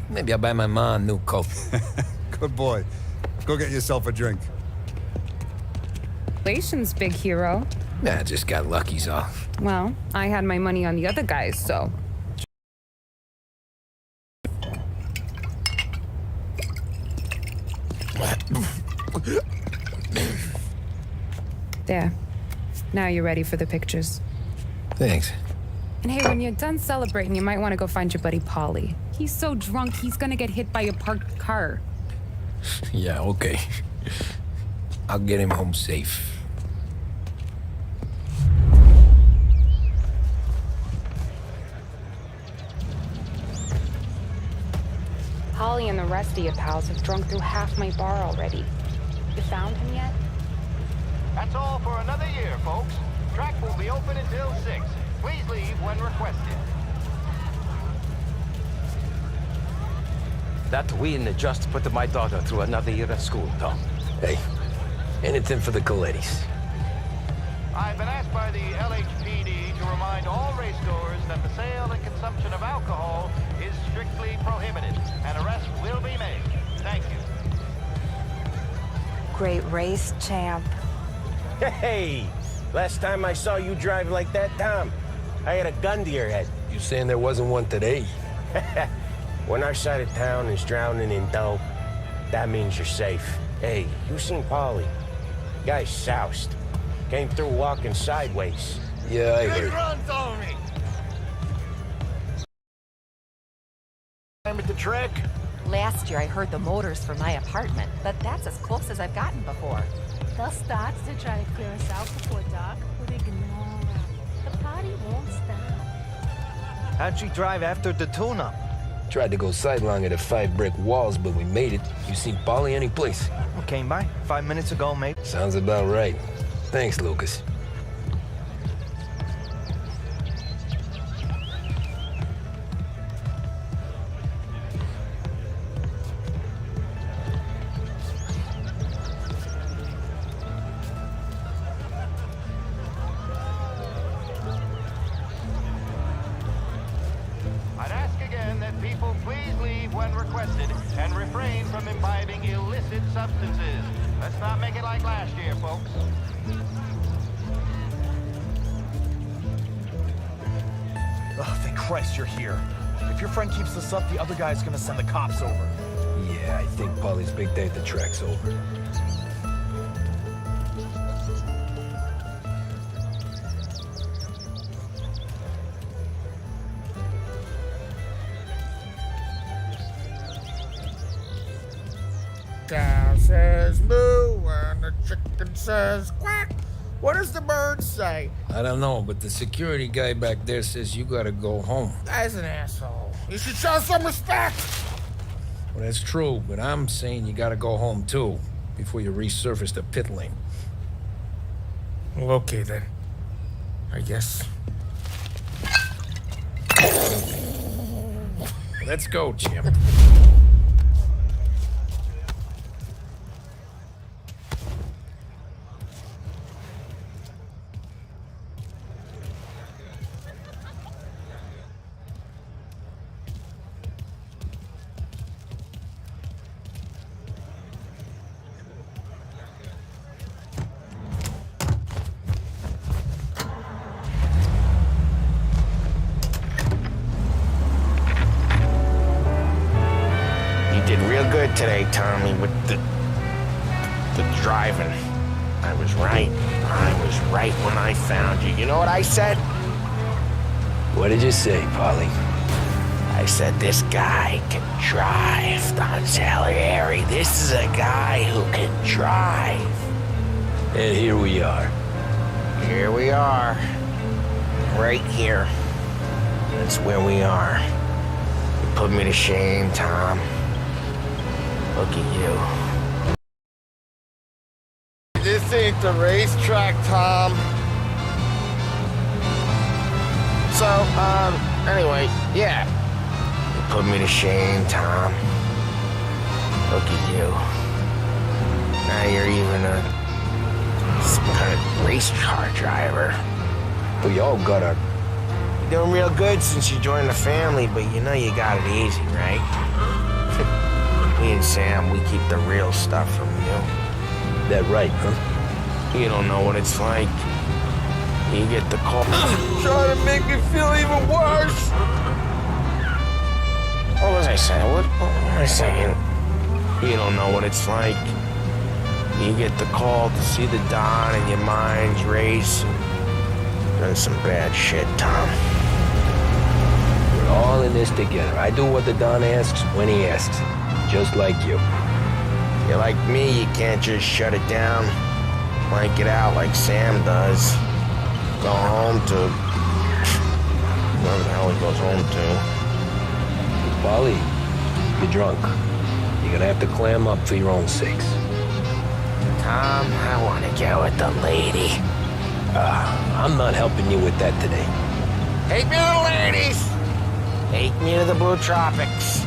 maybe I'll buy my mom a new coat. Good boy. Go get yourself a drink. Congratulations, big hero. Nah, I just got lucky's all. Well, I had my money on the other guys, so. There. Now you're ready for the pictures. Thanks. And hey, when you're done celebrating, you might want to go find your buddy Paulie. He's so drunk, he's gonna get hit by a parked car. Yeah, okay. I'll get him home safe. Holly and the rest of your pals have drunk through half my bar already. You found him yet? That's all for another year, folks. Track will be open until 6. Please leave when requested. That win just put my daughter through another year at school, Tom. Hey, anything for the Colettis. I've been asked by the LHPD to remind all race goers that the sale and consumption of alcohol is strictly prohibited. An arrest will be made. Thank you. Great race, champ. Hey, last time I saw you drive like that, Tom, I had a gun to your head. You saying there wasn't one today? When our side of town is drowning in dough, that means you're safe. Hey, you seen Paulie? Guy's soused. Came through walking sideways. Yeah, I heard. Run, Tommy! I'm at the track. Last year I heard the motors from my apartment, but that's as close as I've gotten before. They'll start to try to clear us out before dark, but ignore them. The party won't stop. How'd you drive after the tune-up? Tried to go sidelong at the 5 brick walls, but we made it. You seen Paulie any place? Came by 5 minutes ago, maybe. Sounds about right. Thanks, Lucas. I'd ask again that people please leave when requested and refrain from imbibing illicit substances. Let's not make it like last year, folks. Oh, thank Christ you're here. If your friend keeps this up, the other guy's gonna send the cops over. Yeah, I think Paulie's big day at the track's over. Cow says moo and the chicken says quack. What does the bird say? I don't know, but the security guy back there says you gotta go home. Guy's an asshole. You should show some respect. Well, that's true, but I'm saying you gotta go home too, before you resurface the pit lane. Well, okay then. I guess. Let's go, champ. You did real good today, Tommy, with the driving. I was right. I was right when I found you. You know what I said? What did you say, Paulie? I said this guy can drive, Don Salieri. This is a guy who can drive. And here we are. Here we are. Right here. That's where we are. You put me to shame, Tom. Look at you. This ain't the racetrack, Tom. So, anyway, yeah. You put me to shame, Tom. Look at you. Now you're even a some kind of race car driver. We all got our... You're doing real good since you joined the family, but you know you got it easy, right? Me and Sam, we keep the real stuff from you. That right, huh? You don't know what it's like. You get the call. Trying to make me feel even worse. What was I saying? What was I saying? You don't know what it's like. You get the call to see the Don and your mind's race. Done some bad shit, Tom. We're all in this together. I do what the Don asks when he asks. Just like you. You're like me, you can't just shut it down. Blank it out like Sam does. Go home to... wherever the hell he goes home to. Polly, you're drunk. You're gonna have to clam up for your own sakes. Tom, I want to get with the lady. I'm not helping you with that today. Take me to the ladies! Take me to the Blue Tropics.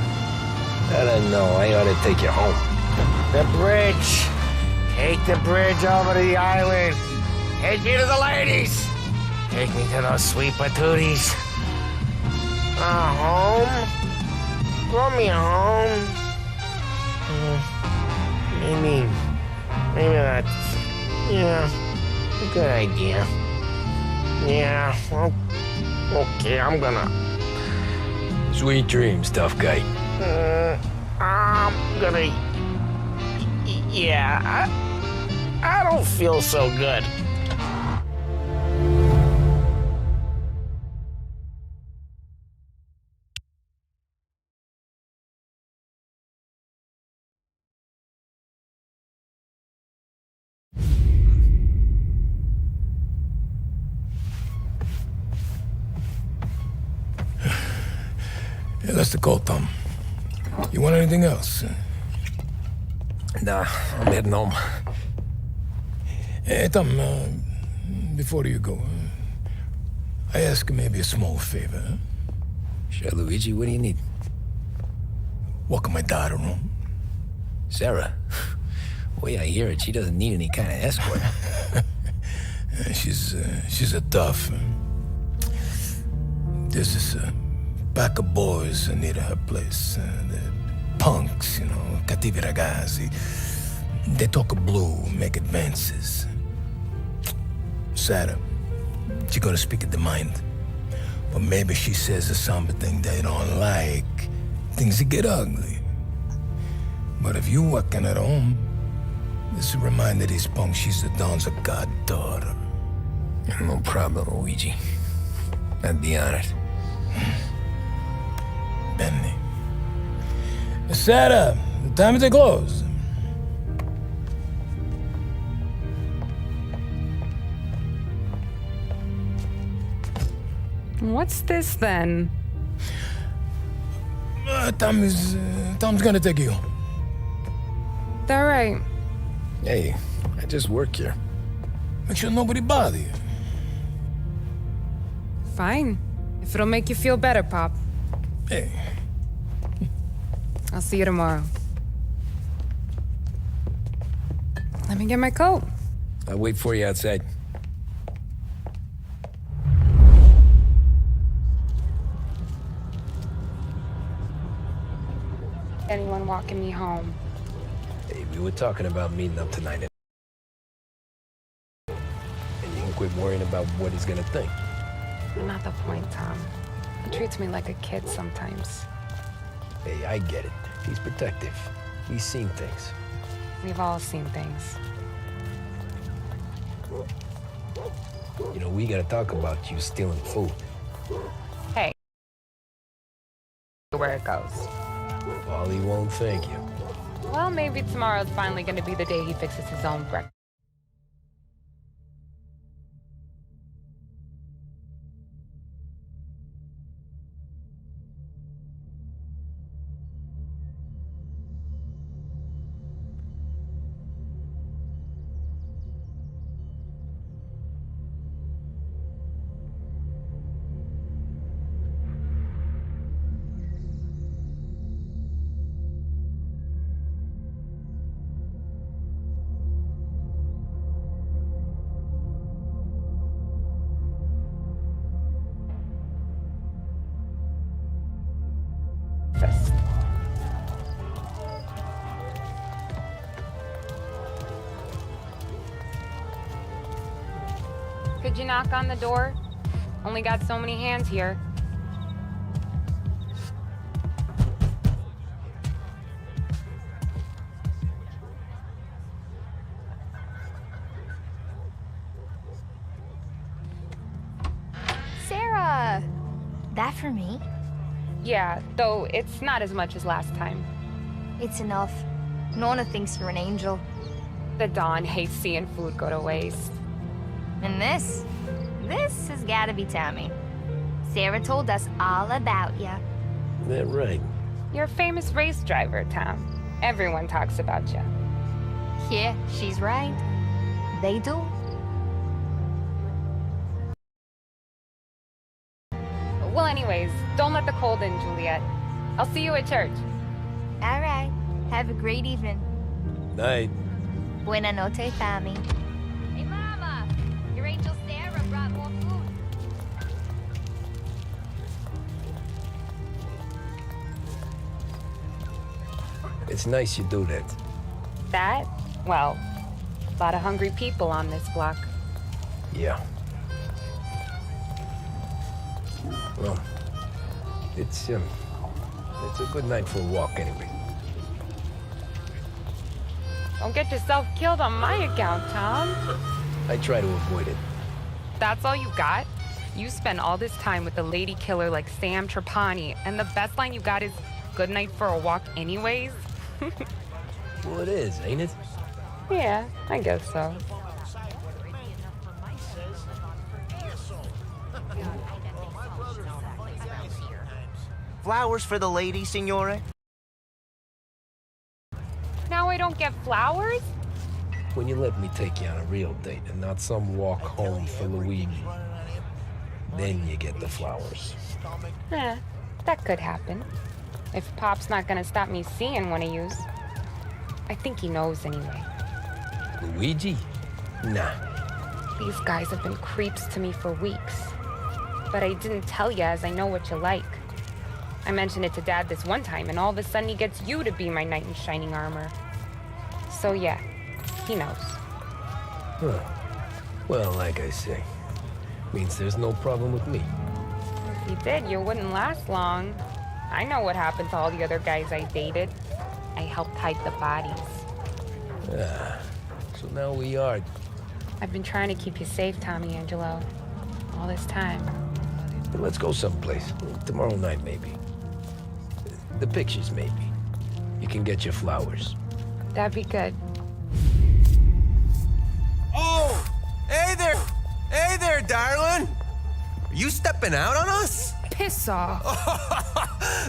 I don't know. I ought to take you home. The bridge. Take the bridge over to the island. Take me to the ladies. Take me to those sweet patooties. Home? Throw me home. Maybe that's, a good idea. Yeah, well, okay, I'm gonna... Sweet dreams, tough guy. I'm gonna... Yeah, I don't feel so good. Yeah, that's the call, Tom. You want anything else? Nah, I'm heading home. Hey, Tom, before you go, I ask maybe a small favor. Huh? Sure, Luigi, what do you need? Walk my daughter home. Sarah? The way I hear it, she doesn't need any kind of escort. She's a tough. There's this pack of boys near her place. They're punks, cattivi ragazzi. They talk blue, make advances. Sarah, she gonna speak at the mind. But maybe she says something they don't like. Things get ugly. But if you walking at home, this will remind these punks she's the Don's goddaughter. No problem, Luigi. I'd be honored. Benny. Sarah, time to close. What's this then? Tom's gonna take you. All right. Hey, I just work here. Make sure nobody bother you. Fine. If it'll make you feel better, Pop. Hey. I'll see you tomorrow. Let me get my coat. I'll wait for you outside. Anyone walking me home? Hey, we were talking about meeting up tonight. And you can quit worrying about what he's gonna think. Not the point, Tom. He treats me like a kid sometimes. Hey, I get it. He's protective. He's seen things. We've all seen things. We gotta talk about you stealing food. Hey. Where it goes. Wally won't thank you. Well, maybe tomorrow's finally gonna be the day he fixes his own breakfast. Could you knock on the door? Only got so many hands here. Sarah! That for me? Yeah, though it's not as much as last time. It's enough. Nona thinks you're an angel. The Dawn hates seeing food go to waste. And this has gotta be Tommy. Sarah told us all about you. That right. You're a famous race driver, Tom. Everyone talks about you. Yeah, she's right. They do. Well, anyways, don't let the cold in, Juliet. I'll see you at church. All right. Have a great evening. Night. Buena noche, Tommy. Hey, Mama! Your angel Sarah brought more food. It's nice you do that. That? Well, a lot of hungry people on this block. Yeah. Well, it's a good night for a walk anyway. Don't get yourself killed on my account, Tom. I try to avoid it. That's all you got? You spend all this time with a lady killer like Sam Trapani, and the best line you got is, "Good night for a walk anyways"? Well, it is, ain't it? Yeah, I guess so. Flowers for the lady, signore? Now I don't get flowers? When you let me take you on a real date and not some walk home for Luigi, then you get the flowers. That could happen. If Pop's not gonna stop me seeing one of yous. I think he knows anyway. Luigi? Nah. These guys have been creeps to me for weeks. But I didn't tell you as I know what you like. I mentioned it to Dad this one time, and all of a sudden he gets you to be my knight in shining armor. So yeah, he knows. Huh. Well, like I say, means there's no problem with me. If you did, you wouldn't last long. I know what happened to all the other guys I dated. I helped hide the bodies. So now we are. I've been trying to keep you safe, Tommy Angelo, all this time. Then let's go someplace. Tomorrow night, maybe. The pictures, maybe. You can get your flowers. That'd be good. Oh! Hey there! Hey there, darling! Are you stepping out on us? Piss off.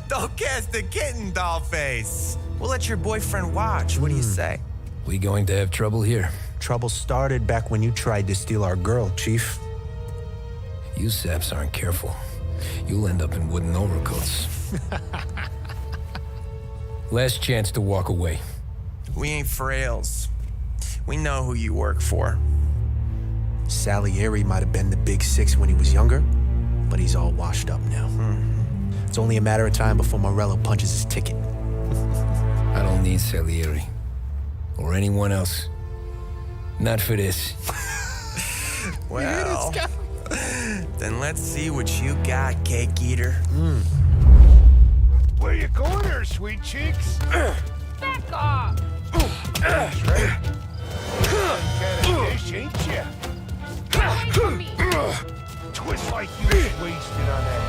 Don't cast a kitten, dollface. We'll let your boyfriend watch. What do you say? We going to have trouble here? Trouble started back when you tried to steal our girl, Chief. You saps aren't careful. You'll end up in wooden overcoats. Last chance to walk away. We ain't frails. We know who you work for. Salieri might have been the big six when he was younger, but he's all washed up now. It's only a matter of time before Morello punches his ticket. I don't need Salieri. Or anyone else. Not for this. Well, then let's see what you got, cake eater. Where you going there, sweet cheeks? Back off! That's right. Kind of dish, ain't ya? Twist like you was wasted on that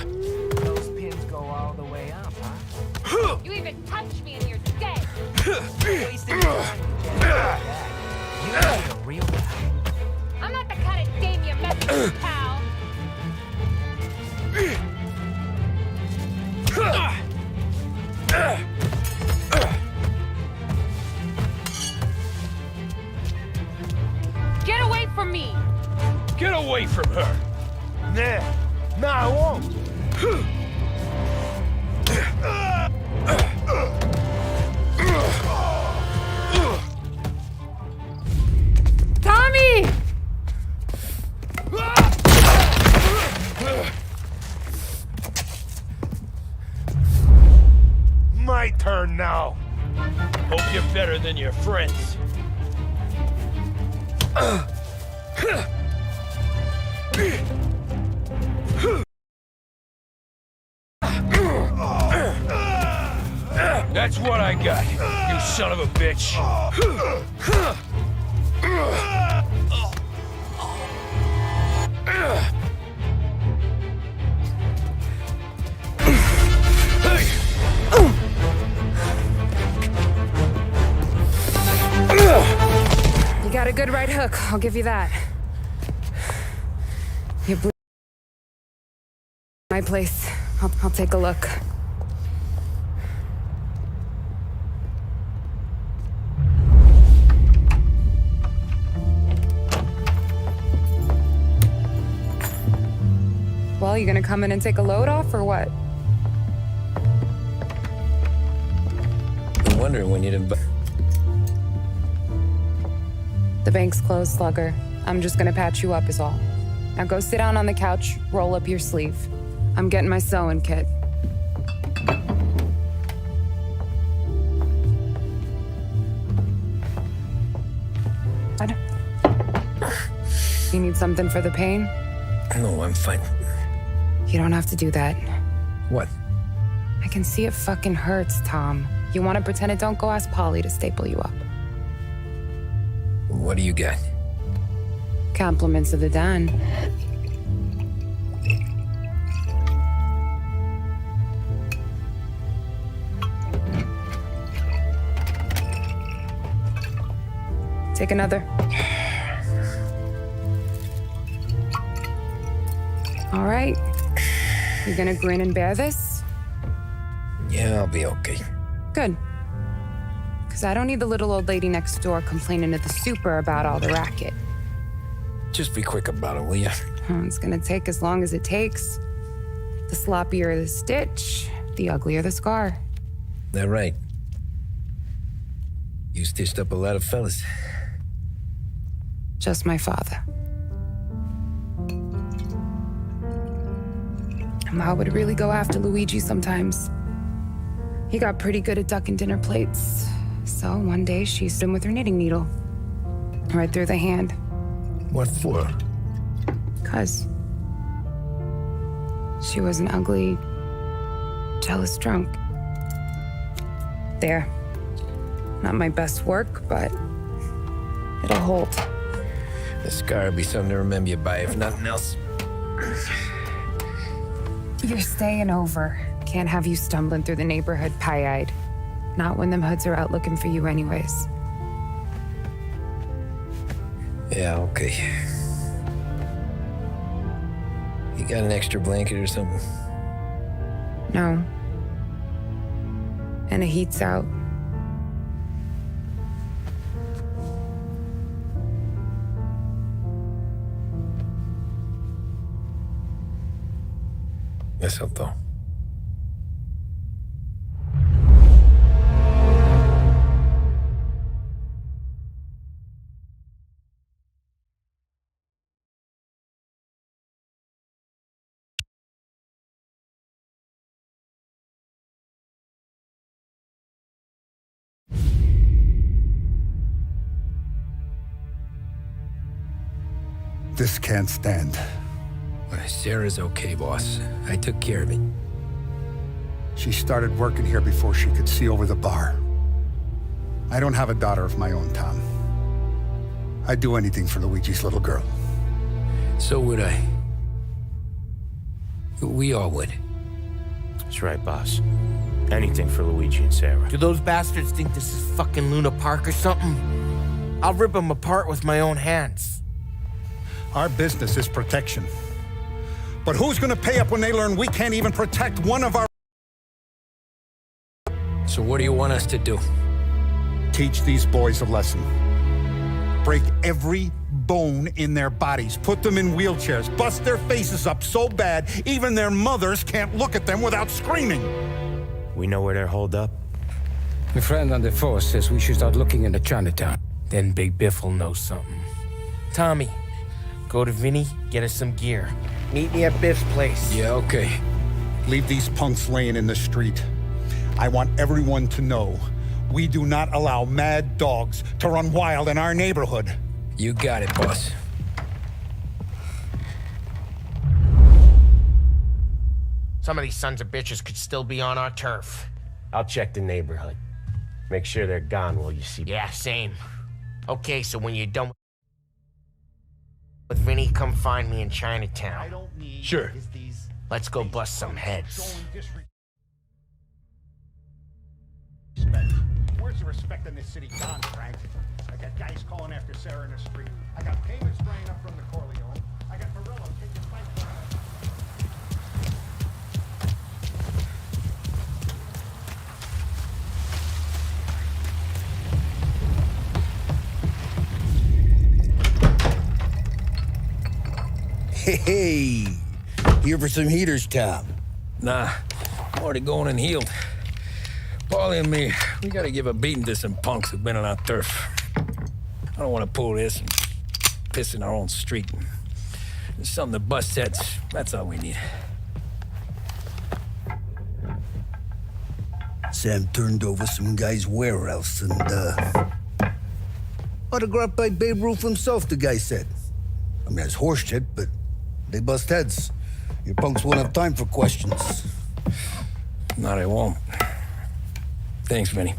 drink. Those pins go all the way up, huh? You even touch me and you're dead! Wasting your time. You ain't a real guy. I'm not the kind of dame you mess with, pal! Get away from me! Get away from her! Nah, I won't. Tommy! My turn now. Hope you're better than your friends. That's what I got, you son of a bitch. You got a good right hook, I'll give you that. You blew my place. I'll take a look. Well, you gonna come in and take a load off, or what? I'm wondering when you'd invite. The bank's closed, Slugger. I'm just gonna patch you up is all. Now go sit down on the couch, roll up your sleeve. I'm getting my sewing kit. What? You need something for the pain? No, I'm fine. You don't have to do that. What? I can see it fucking hurts, Tom. You want to pretend it? Don't go ask Polly to staple you up. What do you got? Compliments of the Don. Take another. All right. You gonna grin and bear this? Yeah, I'll be okay. Good. Because I don't need the little old lady next door complaining to the super about all the racket. Just be quick about it, will ya? It's gonna take as long as it takes. The sloppier the stitch, the uglier the scar. That right. You stitched up a lot of fellas. Just my father. Ma would really go after Luigi sometimes. He got pretty good at ducking dinner plates. So one day she stabbed him with her knitting needle. Right through the hand. What for? 'Cause she was an ugly, jealous drunk. There. Not my best work, but it'll hold. The scar will be something to remember you by, if nothing else. You're staying over. Can't have you stumbling through the neighborhood pie-eyed. Not when them hoods are out looking for you anyways. Yeah, okay. You got an extra blanket or something? No. And the heat's out. Eso todo. This can't stand. Sarah's okay, boss. I took care of it. She started working here before she could see over the bar. I don't have a daughter of my own, Tom. I'd do anything for Luigi's little girl. So would I. We all would. That's right, boss. Anything for Luigi and Sarah. Do those bastards think this is fucking Luna Park or something? I'll rip them apart with my own hands. Our business is protection. But who's gonna pay up when they learn we can't even protect one of our... So what do you want us to do? Teach these boys a lesson. Break every bone in their bodies. Put them in wheelchairs. Bust their faces up so bad, even their mothers can't look at them without screaming. We know where they're holed up. My friend on the force says we should start looking into Chinatown. Then Big Biff will know something. Tommy, go to Vinny, get us some gear. Meet me at Biff's place. Yeah, okay. Leave these punks laying in the street. I want everyone to know we do not allow mad dogs to run wild in our neighborhood. You got it, boss. Some of these sons of bitches could still be on our turf. I'll check the neighborhood. Make sure they're gone while you see... Yeah, same. Okay, so when you're done with Vinny, come find me in Chinatown. Sure. Let's go bust some heads. Where's the respect in this city gone, Frank? I got guys calling after Sarah in the street. I got payments spraying up from the Corleone. I got Morello taking fight. Hey, here for some heaters, Tom? Nah, I'm already going and healed. Paulie and me, we gotta give a beating to some punks who've been on our turf. I don't want to pull this and piss in our own street. There's something to bust heads. That's all we need. Sam turned over some guy's warehouse and, autographed by Babe Ruth himself, the guy said. I mean, that's horse shit, but they bust heads. Your punks won't have time for questions. No, they won't. Thanks, Vinny.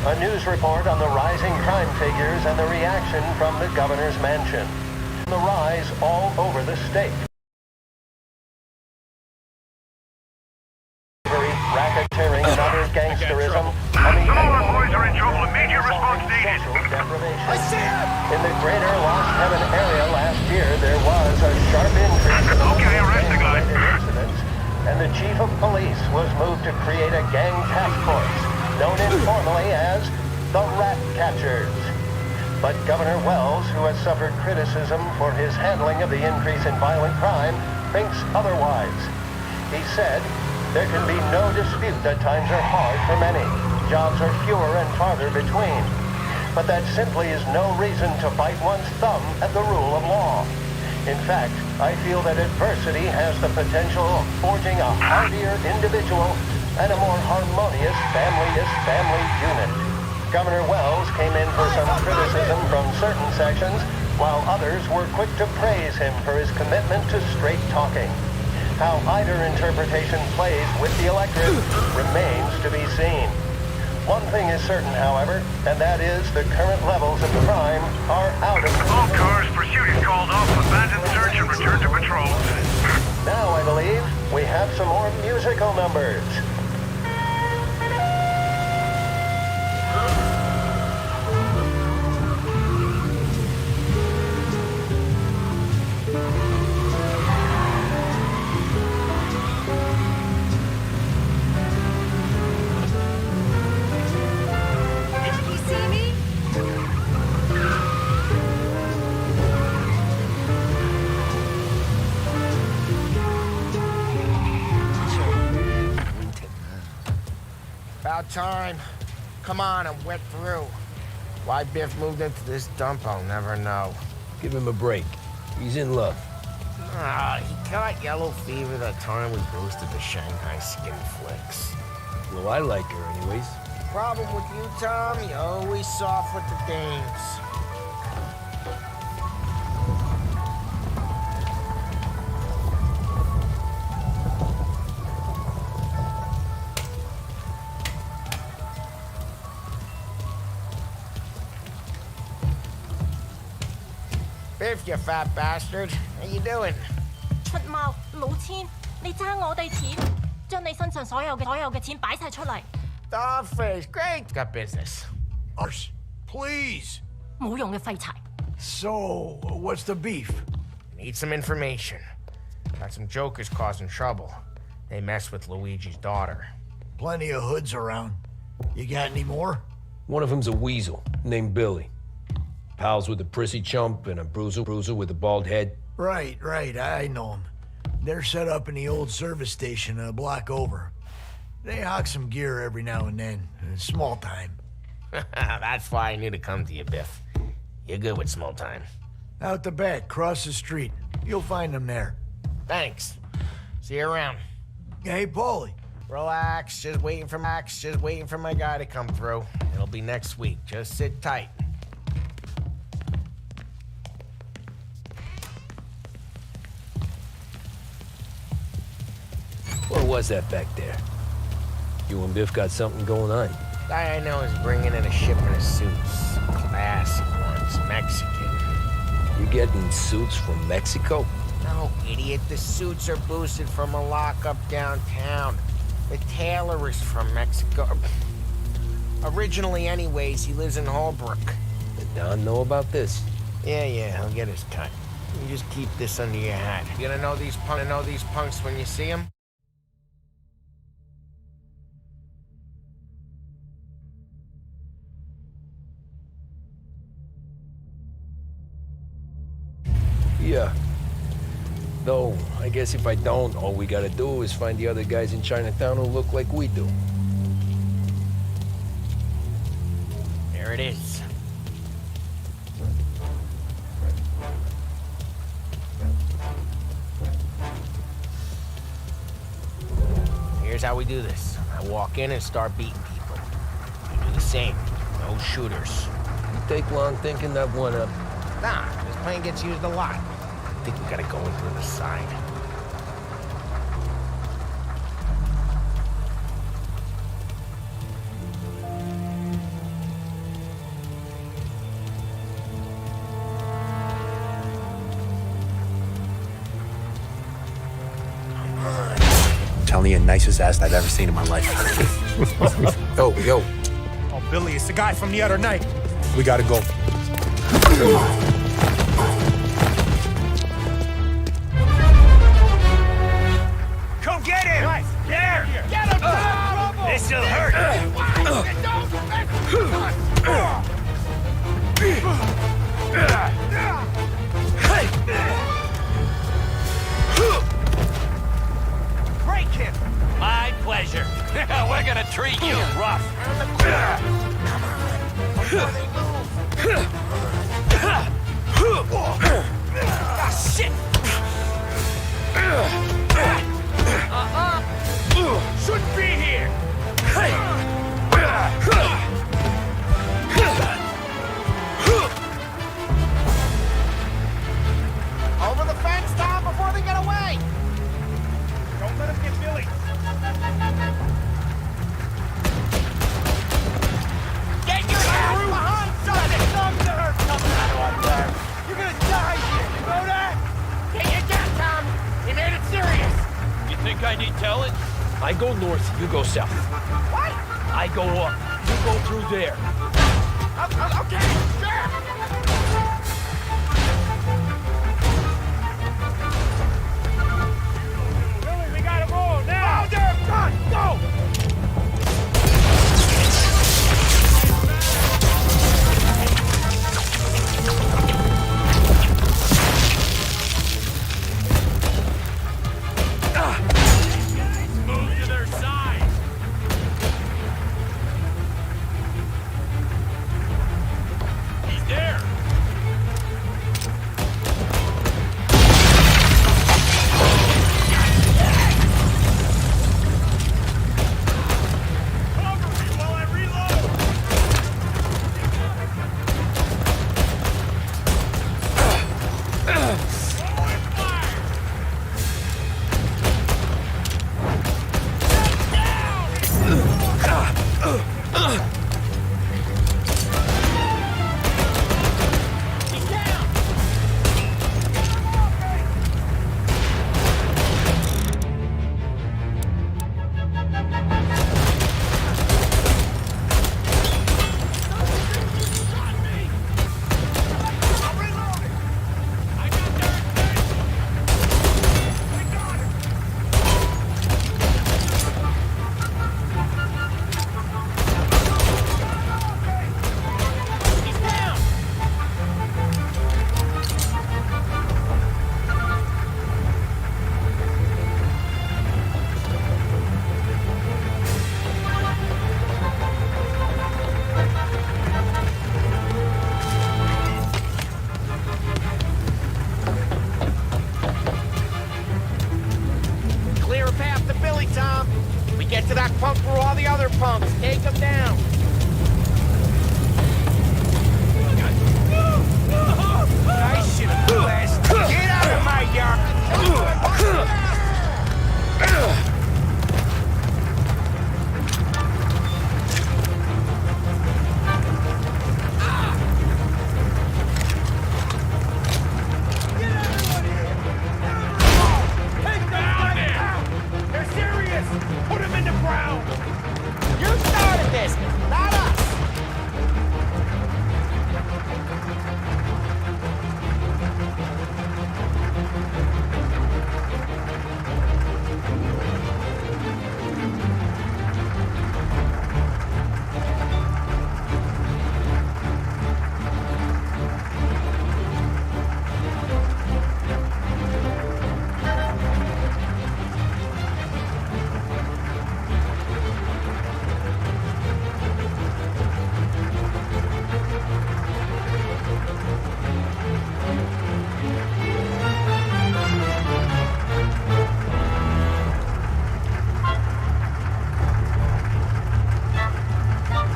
A news report on the rising crime figures and the reaction from the governor's mansion. The rise all over the state. Racketeering and other gangsterism. Some of our boys are in trouble. Immediate response needed. I see him! In the greater Lost Heaven area last year, there was a sharp increase in gang-related incidents, and the chief of police was moved to create a gang task force, known informally as the Rat Catchers. But Governor Wells, who has suffered criticism for his handling of the increase in violent crime, thinks otherwise. He said, "There can be no dispute that times are hard for many. Jobs are fewer and farther between. But that simply is no reason to bite one's thumb at the rule of law. In fact, I feel that adversity has the potential of forging a hardier individual and a more harmonious family unit. Governor Wells came in for some criticism from certain sections, while others were quick to praise him for his commitment to straight talking. How either interpretation plays with the electorate remains to be seen. One thing is certain, however, and that is the current levels of crime are out of control. All cars, pursuit is called off. Abandon search and return to patrol. Now, I believe, we have some more musical numbers. About time. Come on, I'm wet through. Why Biff moved into this dump, I'll never know. Give him a break. He's in love. He caught yellow fever that time we boosted the Shanghai skin flicks. Well, I like her anyways. Problem with you, Tom, you're always soft with the dames. Biff, you fat bastard. How you doing? 出貓，老千，你爭我哋錢，將你身上所有嘅錢擺晒出嚟。Dogfish, great. Got business. Please。冇用嘅廢柴。So, what's the beef? Need some information. Got some jokers causing trouble. They mess with Luigi's daughter. Plenty of hoods around. You got any more? One of them's a weasel named Billy. Pals with a prissy chump and a bruiser with a bald head. Right, I know them. They're set up in the old service station a block over. They hawk some gear every now and then. Small time. That's why I knew to come to you, Biff. You're good with small time. Out the back, cross the street. You'll find them there. Thanks. See you around. Hey, Paulie. Relax, just waiting for my guy to come through. It'll be next week. Just sit tight. What was that back there? You and Biff got something going on. Guy I know is bringing in a shipment of suits. Classic ones, Mexican. You getting suits from Mexico? No, idiot. The suits are boosted from a lockup downtown. The tailor is from Mexico. Originally, anyways, he lives in Holbrook. Did Don know about this? Yeah, he'll get his cut. You just keep this under your hat. You gonna know these punks when you see them? Yeah. Though, I guess if I don't, all we gotta do is find the other guys in Chinatown who look like we do. There it is. Here's how we do this. I walk in and start beating people. You do the same. No shooters. You take long thinking that one up. Nah, this plane gets used a lot. I think we gotta go in through the side. I'm telling you, nicest ass I've ever seen in my life. Yo. Oh, Billy, it's the guy from the other night. We gotta go. Come get him! Nice. There! Get him! This'll hurt! Break him! My pleasure. We're gonna treat you rough. Ah, shit! Shouldn't be here! Spell it. I go north, you go south. What? I go up, you go through there. Okay, sure. Billy, we gotta roll now. Founder, run, go! Move to their side. He's there. Cover me while I reload. Clear a path to Billy, Tom. We get to that pump where all the other punks. Take them down.